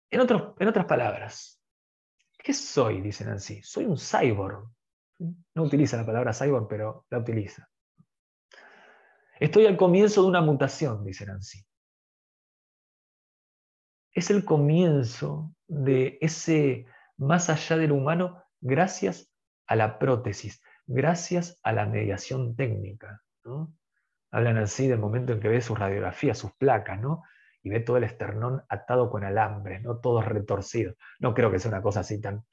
En otras palabras, ¿qué soy? Dicen así. Soy un cyborg. No utiliza la palabra cyborg, pero la utiliza. Estoy al comienzo de una mutación, dice Nancy. Es el comienzo de ese más allá del humano gracias a la prótesis, gracias a la mediación técnica, ¿no? Hablan así del momento en que ve sus radiografías, sus placas, ¿no? Y ve todo el esternón atado con alambres, ¿no? Todos retorcidos. No creo que sea una cosa así tan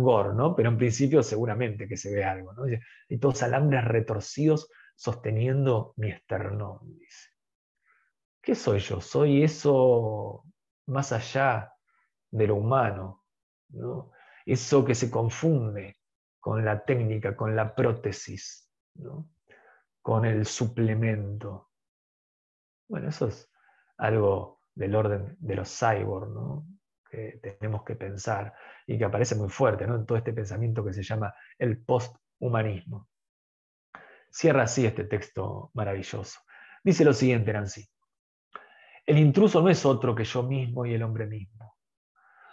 gore, ¿no? Pero en principio seguramente que se ve algo, ¿no? Y todos alambres retorcidos sosteniendo mi esternón, dice. ¿Qué soy yo? Soy eso más allá de lo humano, ¿no? Eso que se confunde con la técnica, con la prótesis, ¿no? Con el suplemento. Bueno, eso es algo del orden de los cyborg, ¿no? Que tenemos que pensar y que aparece muy fuerte, ¿no? En todo este pensamiento que se llama el posthumanismo. Cierra así este texto maravilloso. Dice lo siguiente, Nancy. El intruso no es otro que yo mismo y el hombre mismo.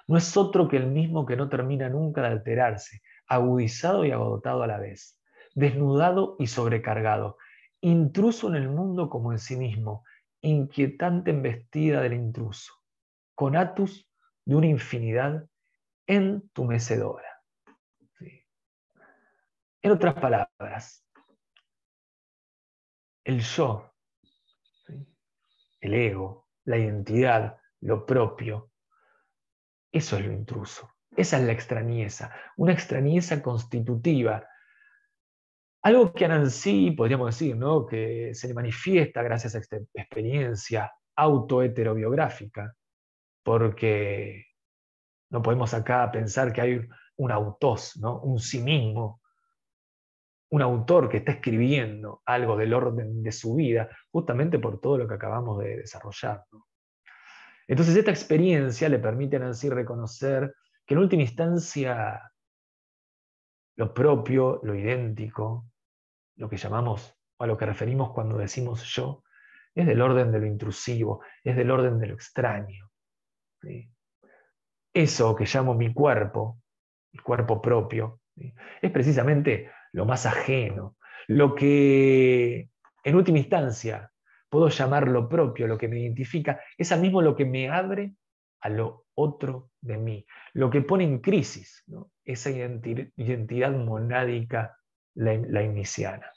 No es otro que el mismo que no termina nunca de alterarse, agudizado y agotado a la vez, desnudado y sobrecargado, intruso en el mundo como en sí mismo, inquietante embestida del intruso, conatus de una infinidad entumecedora. ¿Sí? En otras palabras, el yo, ¿sí? El ego, la identidad, lo propio, eso es lo intruso. Esa es la extrañeza, una extrañeza constitutiva. Algo que a Nancy podríamos decir, ¿no? Que se le manifiesta gracias a esta experiencia autoheterobiográfica, porque no podemos acá pensar que hay un autos, ¿no? Un sí mismo, un autor que está escribiendo algo del orden de su vida, justamente por todo lo que acabamos de desarrollar, ¿no? Entonces esta experiencia le permite a Nancy reconocer que en última instancia lo propio, lo idéntico, lo que llamamos o a lo que referimos cuando decimos yo, es del orden de lo intrusivo, es del orden de lo extraño. ¿Sí? Eso que llamo mi cuerpo, el cuerpo propio, ¿sí? Es precisamente lo más ajeno, lo que en última instancia puedo llamar lo propio, lo que me identifica, es al mismo lo que me abre a lo otro de mí, lo que pone en crisis, ¿no? Esa identidad monádica lainiciana.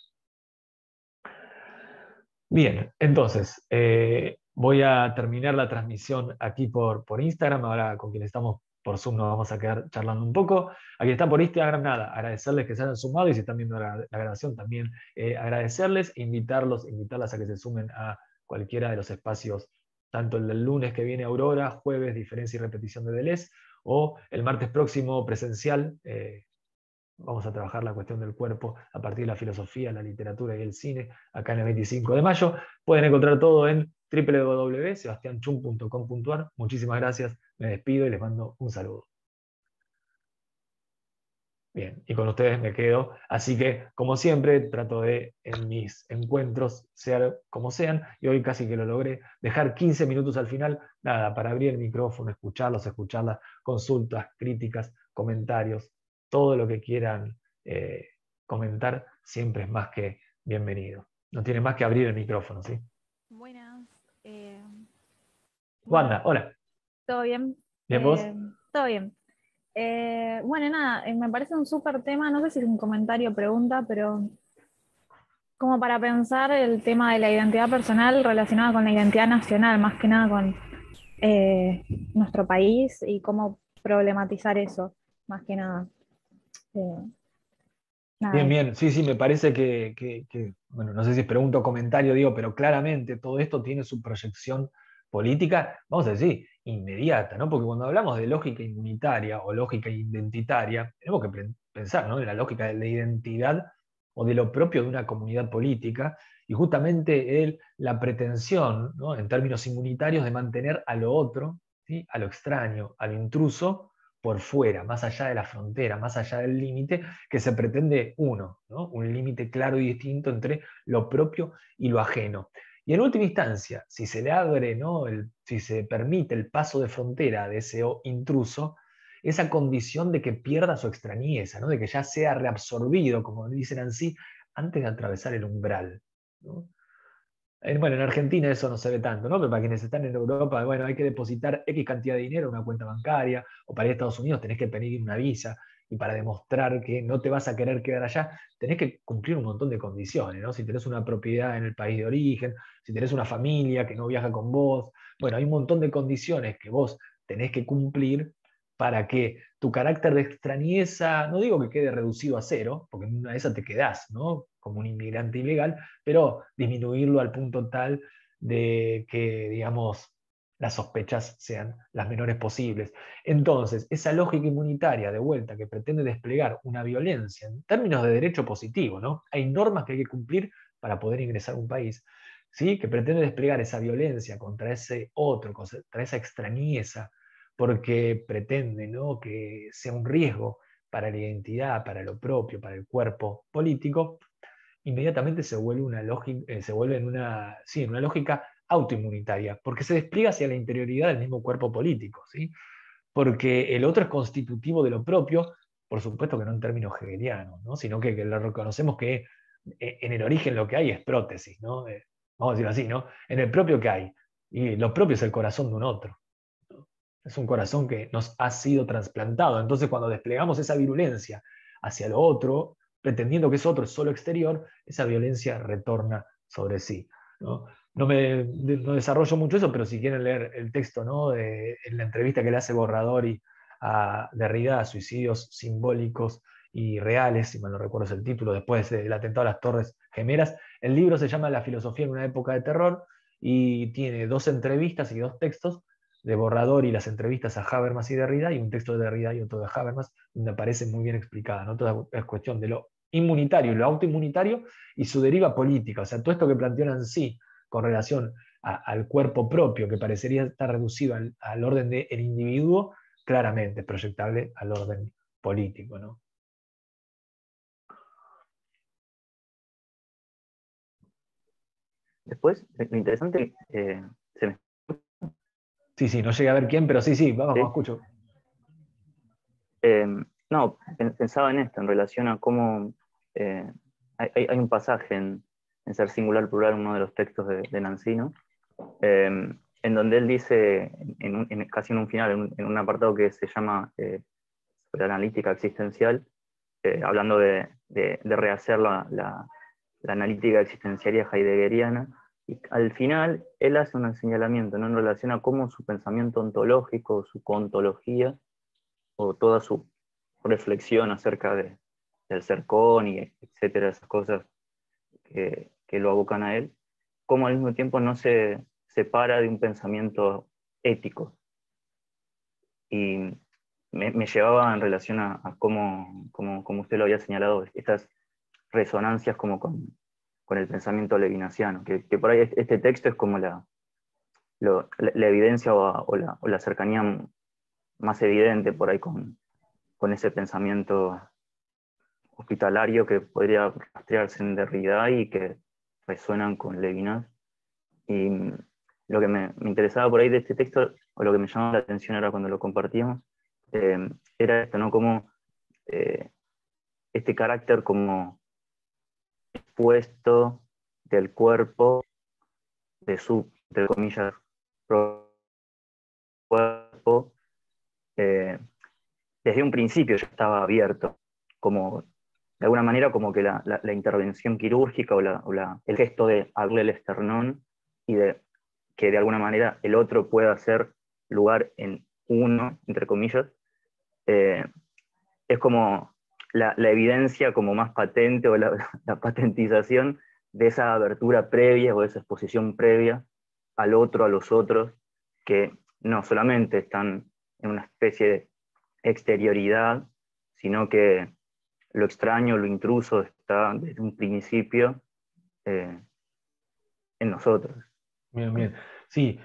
Bien, entonces, voy a terminar la transmisión aquí por Instagram. Ahora con quien estamos por Zoom nos vamos a quedar charlando un poco. Aquí está por Instagram, nada, agradecerles que se hayan sumado y si están viendo la grabación también agradecerles, invitarlas a que se sumen a cualquiera de los espacios, tanto el del lunes que viene Aurora, jueves diferencia y repetición de Deleuze, o el martes próximo presencial. Vamos a trabajar la cuestión del cuerpo a partir de la filosofía, la literatura y el cine, acá en el 25 de mayo. Pueden encontrar todo en www.sebastianchum.com.ar. Muchísimas gracias, me despido y les mando un saludo. Bien, y con ustedes me quedo. Así que, como siempre, trato de, en mis encuentros, sean como sean, y hoy casi que lo logré, dejar 15 minutos al final, nada, para abrir el micrófono, escucharlas, consultas, críticas, comentarios, todo lo que quieran comentar, siempre es más que bienvenido. No tiene más que abrir el micrófono, ¿sí? Buenas. Bueno, Wanda, hola. ¿todo bien? ¿Bien vos? Todo bien. Bueno, nada, me parece un súper tema, no sé si es un comentario o pregunta, pero como para pensar el tema de la identidad personal relacionada con la identidad nacional, más que nada con eh, nuestro país y cómo problematizar eso, más que nada. Eh, nada, Bien, eso. bien. Sí, sí, me parece que bueno, no sé si es pregunta o comentario, digo, pero claramente todo esto tiene su proyección política, vamos a decir, inmediata, ¿no? Porque cuando hablamos de lógica inmunitaria o lógica identitaria, tenemos que pensar, ¿no?, en la lógica de la identidad o de lo propio de una comunidad política, y justamente la pretensión, ¿no?, en términos inmunitarios, de mantener a lo otro, ¿sí?, a lo extraño, a lo intruso, por fuera, más allá de la frontera, más allá del límite que se pretende uno, ¿no?, un límite claro y distinto entre lo propio y lo ajeno. Y en última instancia, si se le abre, ¿no?, si se permite el paso de frontera de ese intruso, esa condición de que pierda su extrañeza, ¿no?, de que ya sea reabsorbido, como dicen así, antes de atravesar el umbral, ¿no? Bueno, en Argentina eso no se ve tanto, ¿no? Pero para quienes están en Europa, bueno, hay que depositar X cantidad de dinero en una cuenta bancaria, o para ir a Estados Unidos tenés que pedir una visa, y para demostrar que no te vas a querer quedar allá, tenés que cumplir un montón de condiciones, ¿no? Si tenés una propiedad en el país de origen, si tenés una familia que no viaja con vos, bueno, hay un montón de condiciones que vos tenés que cumplir para que tu carácter de extrañeza, no digo que quede reducido a cero, porque en una de esas te quedás, ¿no?, como un inmigrante ilegal, pero disminuirlo al punto tal de que, digamos, las sospechas sean las menores posibles. Entonces, esa lógica inmunitaria, de vuelta, que pretende desplegar una violencia en términos de derecho positivo, ¿no? Hay normas que hay que cumplir para poder ingresar a un país, ¿sí?, que pretende desplegar esa violencia contra ese otro, contra esa extrañeza, porque pretende, ¿no?, que sea un riesgo para la identidad, para lo propio, para el cuerpo político, inmediatamente se vuelve, se vuelve en sí, en una lógica autoinmunitaria, porque se despliega hacia la interioridad del mismo cuerpo político, ¿sí? Porque el otro es constitutivo de lo propio, por supuesto que no en términos hegelianos, ¿no?, sino que lo reconocemos que en el origen lo que hay es prótesis, ¿no? Vamos a decirlo así, ¿no? En el propio que hay, y lo propio es el corazón de un otro, ¿no? Es un corazón que nos ha sido trasplantado. Entonces, cuando desplegamos esa virulencia hacia lo otro, pretendiendo que ese otro es solo exterior, esa violencia retorna sobre sí, ¿no? No desarrollo mucho eso, pero si quieren leer el texto, ¿no?, en la entrevista que le hace Borradori a Derrida, Suicidios simbólicos y reales, si mal no recuerdo es el título, después del atentado a las Torres Gemelas, el libro se llama La filosofía en una época de terror, y tiene 2 entrevistas y 2 textos de Borrador y las entrevistas a Habermas y Derrida, y un texto de Derrida y otro de Habermas, donde aparece muy bien explicada, ¿no?, toda la cuestión de lo inmunitario y lo autoinmunitario y su deriva política. O sea, todo esto que planteó Nancy con relación al cuerpo propio, que parecería estar reducido al orden del individuo, claramente proyectable al orden político, ¿no? Después, lo interesante, se me... Sí, sí, no llegué a ver quién, pero sí, sí, vamos, ¿Sí? escucho. No, pensaba en esto, en relación a cómo hay un pasaje en Ser Singular Plural, uno de los textos de Nancy, ¿no? En donde él dice, casi en un final, en un apartado que se llama sobre analítica existencial, hablando de rehacer la analítica existenciaria heideggeriana, y al final él hace un señalamiento, ¿no?, en relación a cómo su pensamiento ontológico, su contología, o toda su reflexión acerca del ser con, y etcétera, esas cosas que lo abocan a él, cómo al mismo tiempo no se separa de un pensamiento ético. Y me llevaba en relación a cómo usted lo había señalado, estas resonancias como con el pensamiento levinasiano, que por ahí este texto es como la evidencia o la cercanía más evidente por ahí con ese pensamiento hospitalario que podría rastrearse en Derrida y que resuenan con Levinas. Y lo que me interesaba por ahí de este texto, o lo que me llamaba la atención ahora cuando lo compartíamos, era esto, ¿no? Como este carácter como expuesto del cuerpo, de su, entre comillas, cuerpo, eh, desde un principio ya estaba abierto, como de alguna manera como que la intervención quirúrgica el gesto de abrirle el esternón y de que de alguna manera el otro pueda hacer lugar en uno, entre comillas, eh, es como la evidencia como más patente, o la patentización de esa abertura previa o de esa exposición previa al otro, a los otros, que no solamente están en una especie de exterioridad, sino que lo extraño, lo intruso está desde un principio en nosotros. Bien, bien. Sí,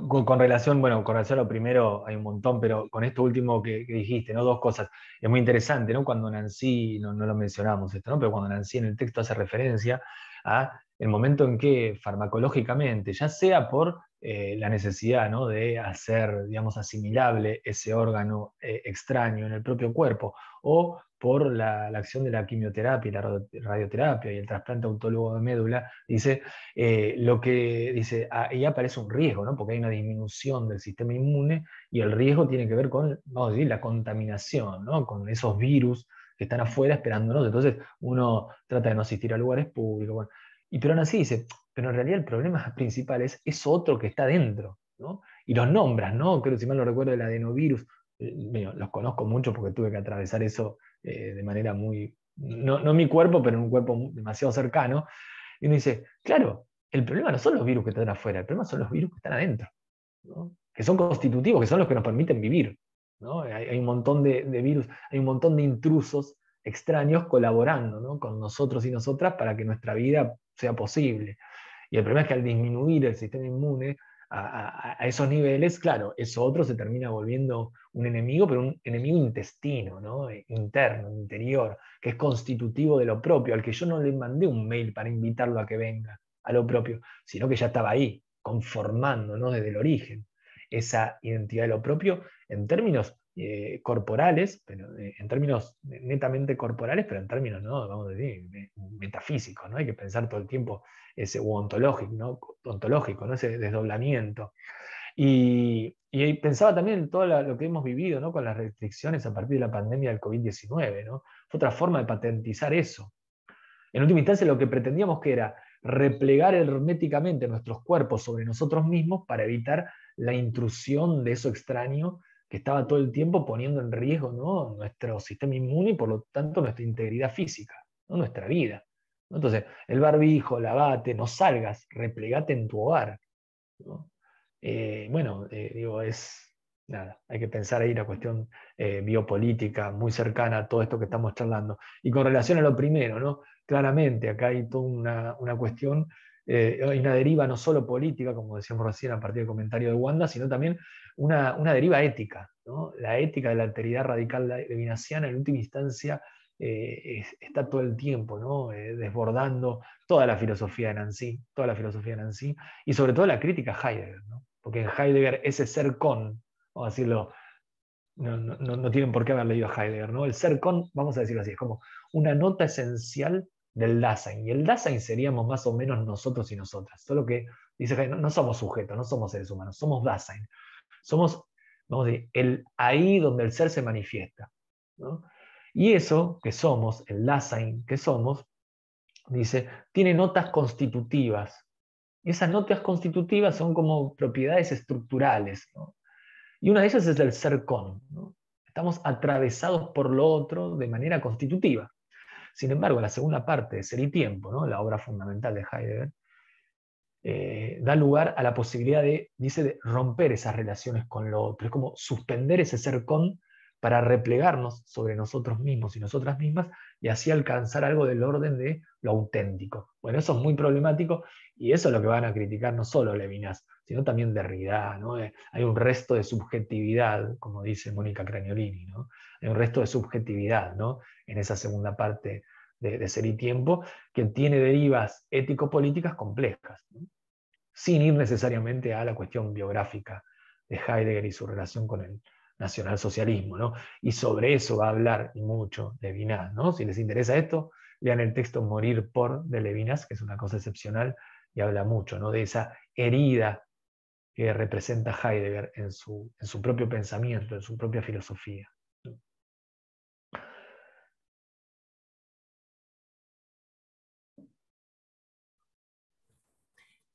con relación, bueno, con relación a lo primero hay un montón, pero con esto último que dijiste, ¿no? Dos cosas. Es muy interesante, ¿no? Cuando Nancy, no lo mencionamos esto, ¿no? Pero cuando Nancy en el texto hace referencia a el momento en que farmacológicamente, ya sea por la necesidad, ¿no? De hacer, digamos, asimilable ese órgano extraño en el propio cuerpo, o por la acción de la quimioterapia y la radioterapia y el trasplante autólogo de médula, dice lo que dice, ahí aparece un riesgo, ¿no? Porque hay una disminución del sistema inmune y el riesgo tiene que ver con, vamos a decir, la contaminación, ¿no? Con esos virus que están afuera esperándonos. Entonces uno trata de no asistir a lugares públicos. Bueno. Pero aún así dice, pero en realidad el problema principal es eso otro que está dentro, ¿no? Y los nombras, ¿no? Creo, si mal no recuerdo, el adenovirus, los conozco mucho porque tuve que atravesar eso de manera muy, no en mi cuerpo, pero en un cuerpo demasiado cercano. Y uno dice, claro, el problema no son los virus que están afuera, el problema son los virus que están adentro, ¿no? Que son constitutivos, que son los que nos permiten vivir, ¿no? Hay un montón de virus, hay un montón de intrusos extraños colaborando, ¿no? Con nosotros y nosotras para que nuestra vida sea posible. Y el problema es que al disminuir el sistema inmune a esos niveles, claro, eso otro se termina volviendo un enemigo, pero un enemigo intestino, ¿no? Interno, interior, que es constitutivo de lo propio, al que yo no le mandé un mail para invitarlo a que venga a lo propio, sino que ya estaba ahí, conformando, ¿no? Desde el origen esa identidad de lo propio en términos corporales, pero, en términos netamente corporales, pero en términos, ¿no? Vamos a decir, metafísicos, ¿no? Hay que pensar todo el tiempo ese ontológico, ¿no? Ese desdoblamiento. Y pensaba también en todo lo que hemos vivido, ¿no? Con las restricciones a partir de la pandemia del COVID-19, ¿no? Fue otra forma de patentizar eso. En última instancia, lo que pretendíamos que era replegar herméticamente nuestros cuerpos sobre nosotros mismos para evitar la intrusión de eso extraño que estaba todo el tiempo poniendo en riesgo, ¿no? Nuestro sistema inmune y por lo tanto nuestra integridad física, ¿no? Nuestra vida. Entonces, el barbijo, lavate, no salgas, replegate en tu hogar, ¿no? Bueno, digo, nada, hay que pensar ahí la cuestión biopolítica muy cercana a todo esto que estamos charlando. Y con relación a lo primero, ¿no? Claramente acá hay toda una cuestión, hay una deriva no solo política, como decíamos recién a partir del comentario de Wanda, sino también una deriva ética, ¿no? La ética de la alteridad radical levinasiana en última instancia está todo el tiempo, ¿no? Desbordando toda la filosofía de Nancy, y sobre todo la crítica a Heidegger, ¿no? Porque en Heidegger ese ser con, vamos a decirlo, no tienen por qué haber leído a Heidegger, ¿no? El ser con, vamos a decirlo así, es como una nota esencial del Dasein, y el Dasein seríamos más o menos nosotros y nosotras, solo que dice Heidegger, no somos sujetos, no somos seres humanos, somos Dasein, somos, vamos a decir, el ahí donde el ser se manifiesta, ¿no? Y eso que somos, el Dasein que somos, dice, tiene notas constitutivas. Y esas notas constitutivas son como propiedades estructurales, ¿no? Y una de ellas es el ser con, ¿no? Estamos atravesados por lo otro de manera constitutiva. Sin embargo, la segunda parte de Ser y Tiempo, ¿no? La obra fundamental de Heidegger, da lugar a la posibilidad dice, de romper esas relaciones con lo otro. Es como suspender ese ser con para replegarnos sobre nosotros mismos y nosotras mismas y así alcanzar algo del orden de lo auténtico. Bueno, eso es muy problemático y eso es lo que van a criticar no solo Levinas, sino también Derrida, ¿no? Hay un resto de subjetividad, como dice Mónica Craniolini, ¿no? Hay un resto de subjetividad, ¿no? En esa segunda parte de Ser y Tiempo, que tiene derivas ético-políticas complejas, ¿no? Sin ir necesariamente a la cuestión biográfica de Heidegger y su relación con el nacionalsocialismo, ¿no? Y sobre eso va a hablar mucho Levinas, ¿no? Si les interesa esto, lean el texto Morir por de Levinas, que es una cosa excepcional, y habla mucho, ¿no? De esa herida que representa Heidegger en su propio pensamiento, en su propia filosofía.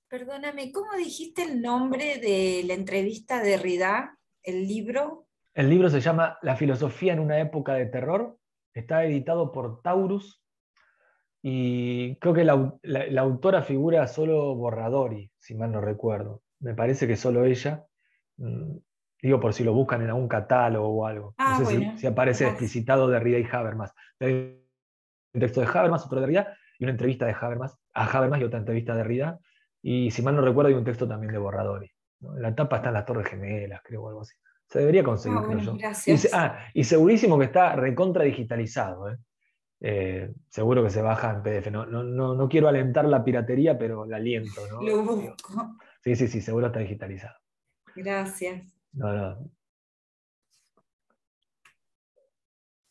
Perdóname, ¿cómo dijiste el nombre de la entrevista de Derrida, el libro? El libro se llama La filosofía en una época de terror, está editado por Taurus, y creo que la autora figura solo Borradori, si mal no recuerdo. Me parece que solo ella. Mm, Digo, por si lo buscan en algún catálogo o algo. No Ah, sé si bueno, aparece gracias. explicitado Derrida y Habermas. Hay un texto de Habermas, otro de Derrida, y una entrevista de Habermas, a Habermas y otra entrevista de Derrida. Y si mal no recuerdo, hay un texto también de Borradori, ¿no? En la tapa están las Torres Gemelas, creo, o algo así. Se debería Ah, conseguir, creo bueno, yo. gracias. Y segurísimo que está recontra digitalizado, ¿eh? Seguro que se baja en PDF. No quiero alentar la piratería, pero la aliento, ¿no? Lo Digo, busco. sí, sí, sí, seguro está digitalizado. Gracias. No, no.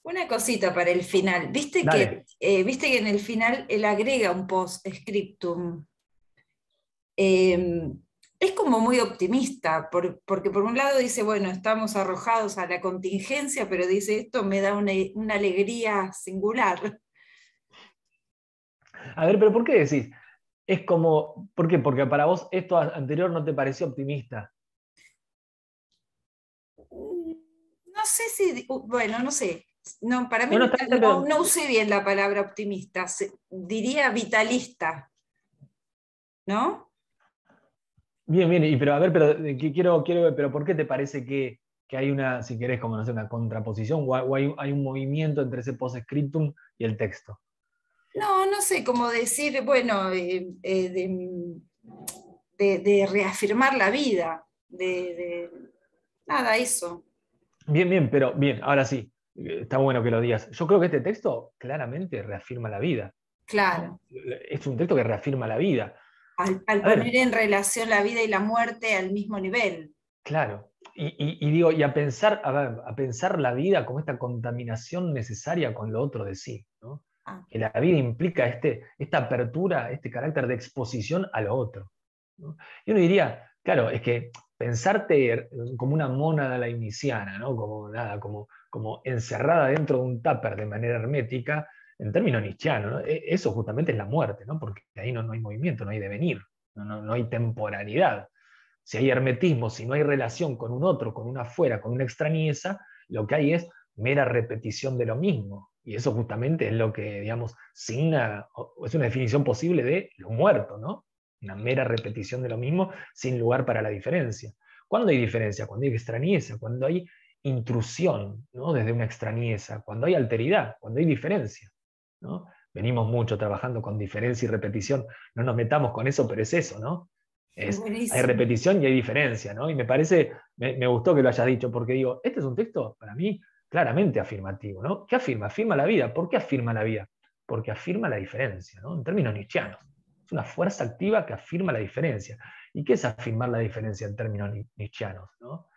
Una cosita para el final. Dale. Viste que en el final él agrega un post-scriptum. Eh, es como muy optimista, porque por un lado dice, bueno, estamos arrojados a la contingencia, pero dice, esto me da una alegría singular. A ver, pero ¿por qué decís? Es como, ¿por qué? Porque para vos esto anterior no te pareció optimista. No sé si, bueno, no sé. No, para mí No, no, está bien, no usé bien la palabra optimista, diría vitalista, ¿no? bien, bien, pero a ver, pero quiero ver, pero ¿por qué te parece que hay una, si querés, como no sé, una contraposición o hay un movimiento entre ese post-scriptum y el texto? No, no sé, cómo decir, bueno, de reafirmar la vida, nada, eso. Bien, bien, pero bien, ahora sí, está bueno que lo digas. Yo creo que este texto claramente reafirma la vida, Claro, ¿no? Es un texto que reafirma la vida. al A poner ver, en relación la vida y la muerte al mismo nivel. claro, y digo, y a pensar, a pensar la vida como esta contaminación necesaria con lo otro de sí, ¿no? Ah, Que la vida implica esta apertura, este carácter de exposición a lo otro, ¿no? Y uno diría, claro, es que pensarte como una mónada lainiciana, ¿no? Como, nada, como encerrada dentro de un tupper de manera hermética, en términos nietzscheanos, ¿no? Eso justamente es la muerte, ¿no? Porque ahí no hay movimiento, no hay devenir, no hay temporalidad. Si hay hermetismo, si no hay relación con un otro, con una afuera, con una extrañeza, lo que hay es mera repetición de lo mismo. Y eso justamente es lo que, digamos, signa, o es una definición posible de lo muerto, ¿no? Una mera repetición de lo mismo sin lugar para la diferencia. ¿Cuándo hay diferencia? Cuando hay extrañeza, cuando hay intrusión, ¿no? Desde una extrañeza, cuando hay alteridad, cuando hay diferencia, ¿no? Venimos mucho trabajando con diferencia y repetición, no nos metamos con eso, pero es eso, ¿no? Hay buenísimo. repetición y hay diferencia, ¿no? Y me parece, me gustó que lo hayas dicho, porque digo, este es un texto para mí claramente afirmativo, ¿no? ¿Qué afirma? Afirma la vida. ¿Por qué afirma la vida? Porque afirma la diferencia, ¿no? En términos nietzscheanos. Es una fuerza activa que afirma la diferencia. ¿Y qué es afirmar la diferencia en términos nietzscheanos, ¿no?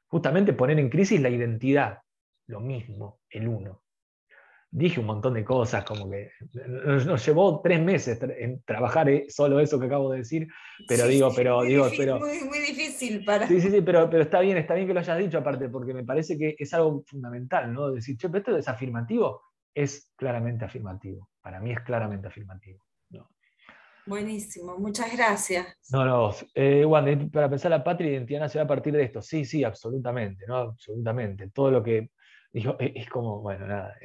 Justamente poner en crisis la identidad, lo mismo, el uno. Dije un montón de cosas, como que nos llevó 3 meses en trabajar solo eso que acabo de decir, pero Sí, digo, sí, pero digo, pero muy, muy difícil para... sí, sí, sí, pero está bien que lo hayas dicho aparte, porque me parece que es algo fundamental, ¿no? Decir, che, pero esto es afirmativo, es claramente afirmativo. Para mí es claramente afirmativo. ¿No? Buenísimo, muchas gracias. No, no, Wanda, para pensar la patria y identidad nacional a partir de esto, sí, sí, absolutamente, ¿no? Absolutamente. Todo lo que dijo es como, bueno, nada,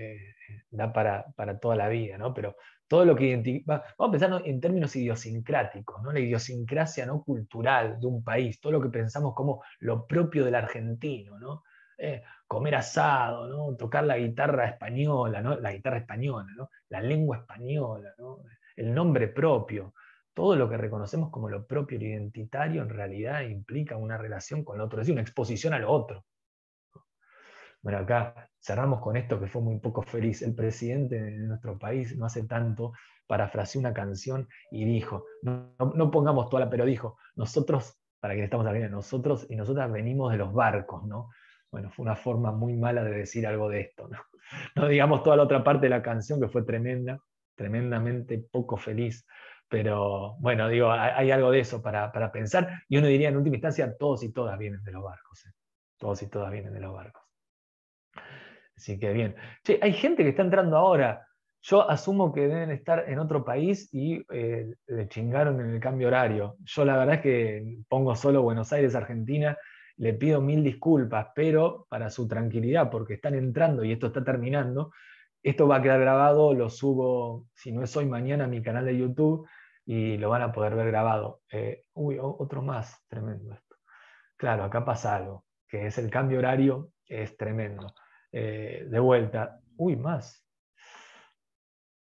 da para toda la vida, ¿no? Pero todo lo que identifica, vamos a pensar, ¿no?, en términos idiosincráticos, ¿no? La idiosincrasia no cultural de un país, todo lo que pensamos como lo propio del argentino, ¿no? Comer asado, ¿no? Tocar la guitarra española, ¿no? La guitarra española, ¿no? La lengua española, ¿no? El nombre propio. Todo lo que reconocemos como lo propio, lo identitario, en realidad implica una relación con lo otro, es decir, una exposición a lo otro. Bueno, acá cerramos con esto que fue muy poco feliz. El presidente de nuestro país no hace tanto parafraseó una canción y dijo, no pongamos toda la, pero dijo, nosotros, para que estamos aquí, nosotros y nosotras venimos de los barcos, ¿no? Bueno, fue una forma muy mala de decir algo de esto, ¿no? No digamos toda la otra parte de la canción que fue tremenda, tremendamente poco feliz, pero bueno, digo, hay algo de eso para pensar, y uno diría en última instancia, todos y todas vienen de los barcos, ¿eh? Todos y todas vienen de los barcos. Así que bien. Che, hay gente que está entrando ahora. Yo asumo que deben estar en otro país y le chingaron en el cambio horario. Yo la verdad es que pongo solo Buenos Aires, Argentina. Le pido mil disculpas, pero para su tranquilidad, porque están entrando y esto está terminando, Esto va a quedar grabado, lo subo, si no es hoy, mañana a mi canal de YouTube y lo van a poder ver grabado. Otro más, tremendo esto. Claro, acá pasa algo, que es el cambio horario, es tremendo. De vuelta, más.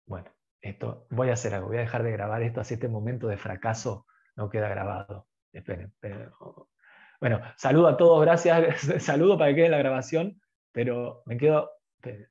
Bueno, esto, voy a hacer algo, voy a dejar de grabar esto, así este momento de fracaso no queda grabado. Esperen. Bueno, saludo a todos, gracias, saludo para que quede la grabación, pero me quedo... Esperen.